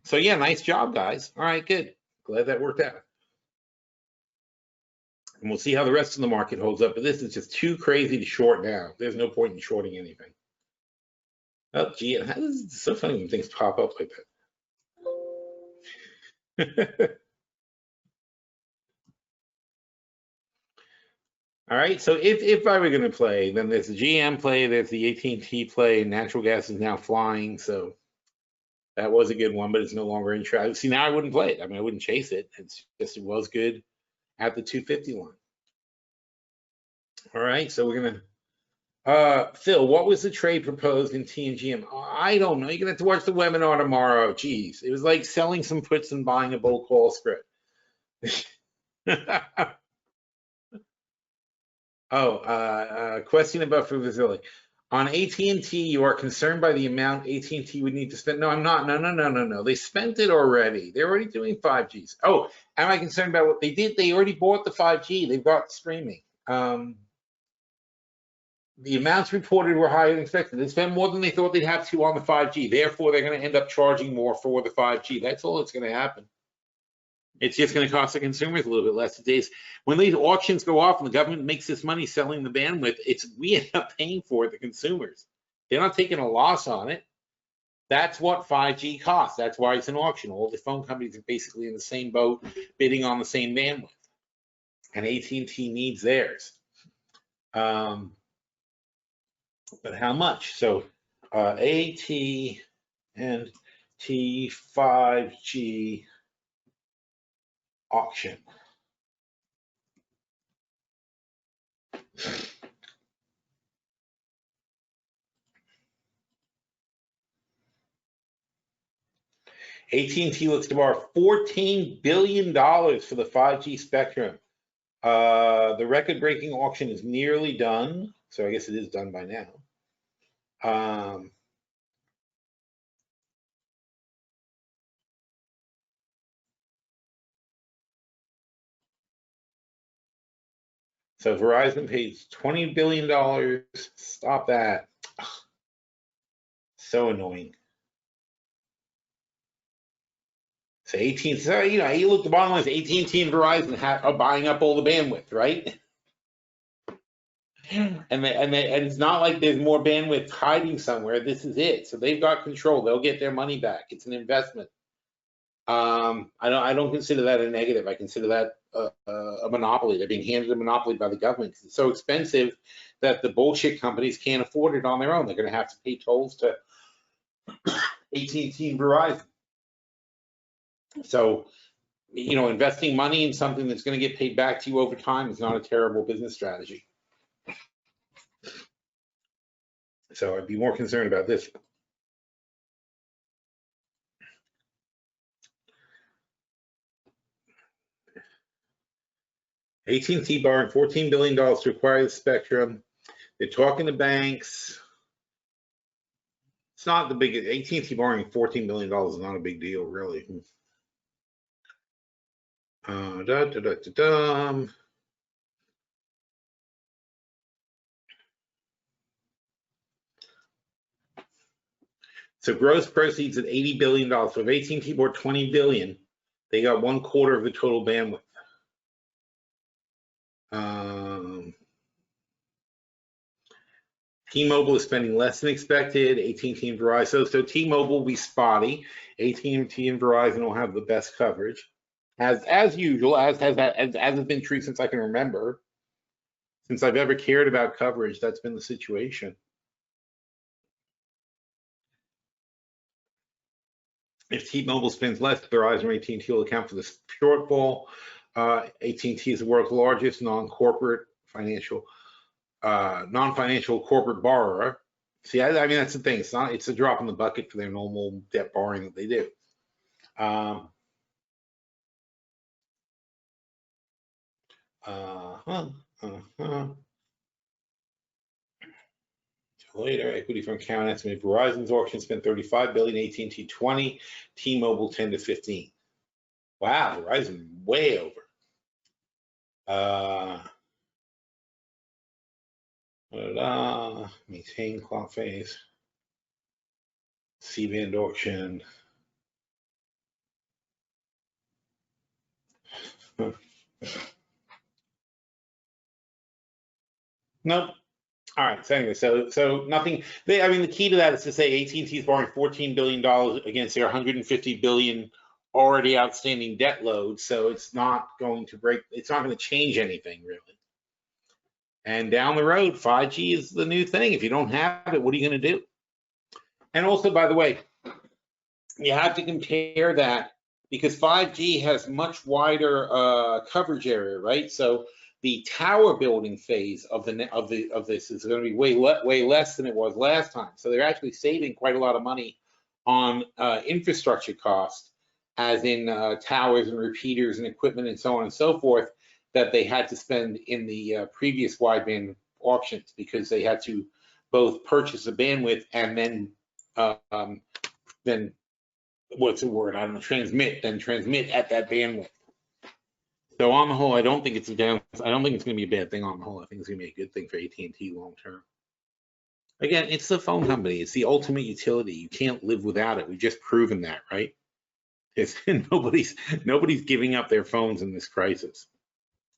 So yeah, nice job, guys. All right, good. Glad that worked out. And we'll see how the rest of the market holds up. But this is just too crazy to short now. There's no point in shorting anything. Oh, gee, it's so funny when things pop up like that. All right, so if I were going to play, then there's the GM play, there's the AT&T play, and natural gas is now flying. So that was a good one, but it's no longer in track. See, now I wouldn't play it. I mean, I wouldn't chase it. It's just, it was good at the 251. All right, so we're gonna Phil, what was the trade proposed in TNGM? I don't know. You're gonna have to watch the webinar tomorrow. Geez, it was like selling some puts and buying a bull call script. Question about Fuvazili. On AT&T, you are concerned by the amount AT&T would need to spend. No, I'm not. No. They spent it already. They're already doing 5Gs. Oh, am I concerned about what they did? They already bought the 5G. They've got streaming. The amounts reported were higher than expected. They spent more than they thought they'd have to on the 5G. Therefore, they're going to end up charging more for the 5G. That's all that's going to happen. It's just going to cost the consumers a little bit less days. When these auctions go off and the government makes this money selling the bandwidth, we end up paying for it, the consumers. They're not taking a loss on it. That's what 5G costs. That's why it's an auction. All the phone companies are basically in the same boat, bidding on the same bandwidth. And AT&T needs theirs. but how much? So AT&T 5G auction. AT&T looks to borrow $14 billion for the 5G spectrum. The record-breaking auction is nearly done, so I guess it is done by now. So Verizon pays $20 billion. Stop that. Ugh. So annoying. So AT&T, so, you know, you look, the bottom line is AT&T and Verizon are buying up all the bandwidth, right? And it's not like there's more bandwidth hiding somewhere. This is it. So they've got control. They'll get their money back. It's an investment. I don't consider that a negative. I consider that a monopoly. They're being handed a monopoly by the government because it's so expensive that the bullshit companies can't afford it on their own. They're going to have to pay tolls to AT&T and Verizon. So, you know, investing money in something that's going to get paid back to you over time is not a terrible business strategy. So I'd be more concerned about this. AT&T borrowing $14 billion to acquire the spectrum. They're talking to banks. It's not the biggest. AT&T borrowing $14 billion is not a big deal, really. So gross proceeds at $80 billion. So if AT&T bought $20 billion, they got 1/4 of the total bandwidth. T-Mobile is spending less than expected. AT&T and Verizon. So T-Mobile will be spotty. AT&T and Verizon will have the best coverage, as usual, as has been true since I can remember. Since I've ever cared about coverage, that's been the situation. If T-Mobile spends less, Verizon or AT&T will account for the shortfall. AT&T is the world's largest non-financial corporate borrower. See, I mean, that's the thing. It's a drop in the bucket for their normal debt borrowing that they do. Later, equity from account estimate. Verizon's auction spent $35 billion, AT&T 20, T-Mobile 10 to 15. Wow, Verizon way over. Maintain clock phase. C-band auction. Nope. All right. So anyway, so nothing. I mean, the key to that is to say AT&T is borrowing $14 billion against their $150 billion already outstanding debt load. So it's not going to break. It's not going to change anything really. And down the road, 5G is the new thing. If you don't have it, what are you going to do? And also, by the way, you have to compare that because 5G has much wider coverage area, right? So the tower building phase of this is going to be way less than it was last time. So they're actually saving quite a lot of money on infrastructure costs, as in towers and repeaters and equipment and so on and so forth, that they had to spend in the previous wideband auctions, because they had to both purchase the bandwidth and then what's the word? I don't know, transmit at that bandwidth. So on the whole, I don't think it's going to be a bad thing on the whole. I think it's going to be a good thing for AT&T long term. Again, it's the phone company. It's the ultimate utility. You can't live without it. We've just proven that, right? Nobody's giving up their phones in this crisis.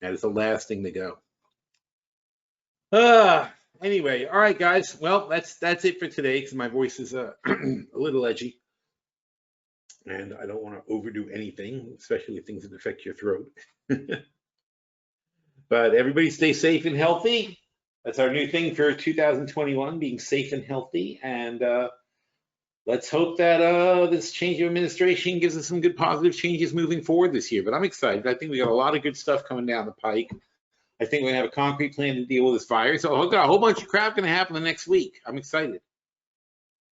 That is the last thing to go. Anyway, all right, guys. Well, that's it for today because my voice is a little edgy. And I don't want to overdo anything, especially things that affect your throat. But everybody stay safe and healthy. That's our new thing for 2021, being safe and healthy. And let's hope that this change of administration gives us some good positive changes moving forward this year. But I'm excited. I think we got a lot of good stuff coming down the pike. I think we're going to have a concrete plan to deal with this virus. So I've got a whole bunch of crap going to happen the next week. I'm excited.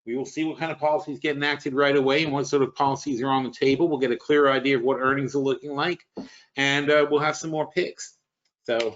We will see what kind of policies get enacted right away and what sort of policies are on the table. We'll get a clear idea of what earnings are looking like, and we'll have some more picks. So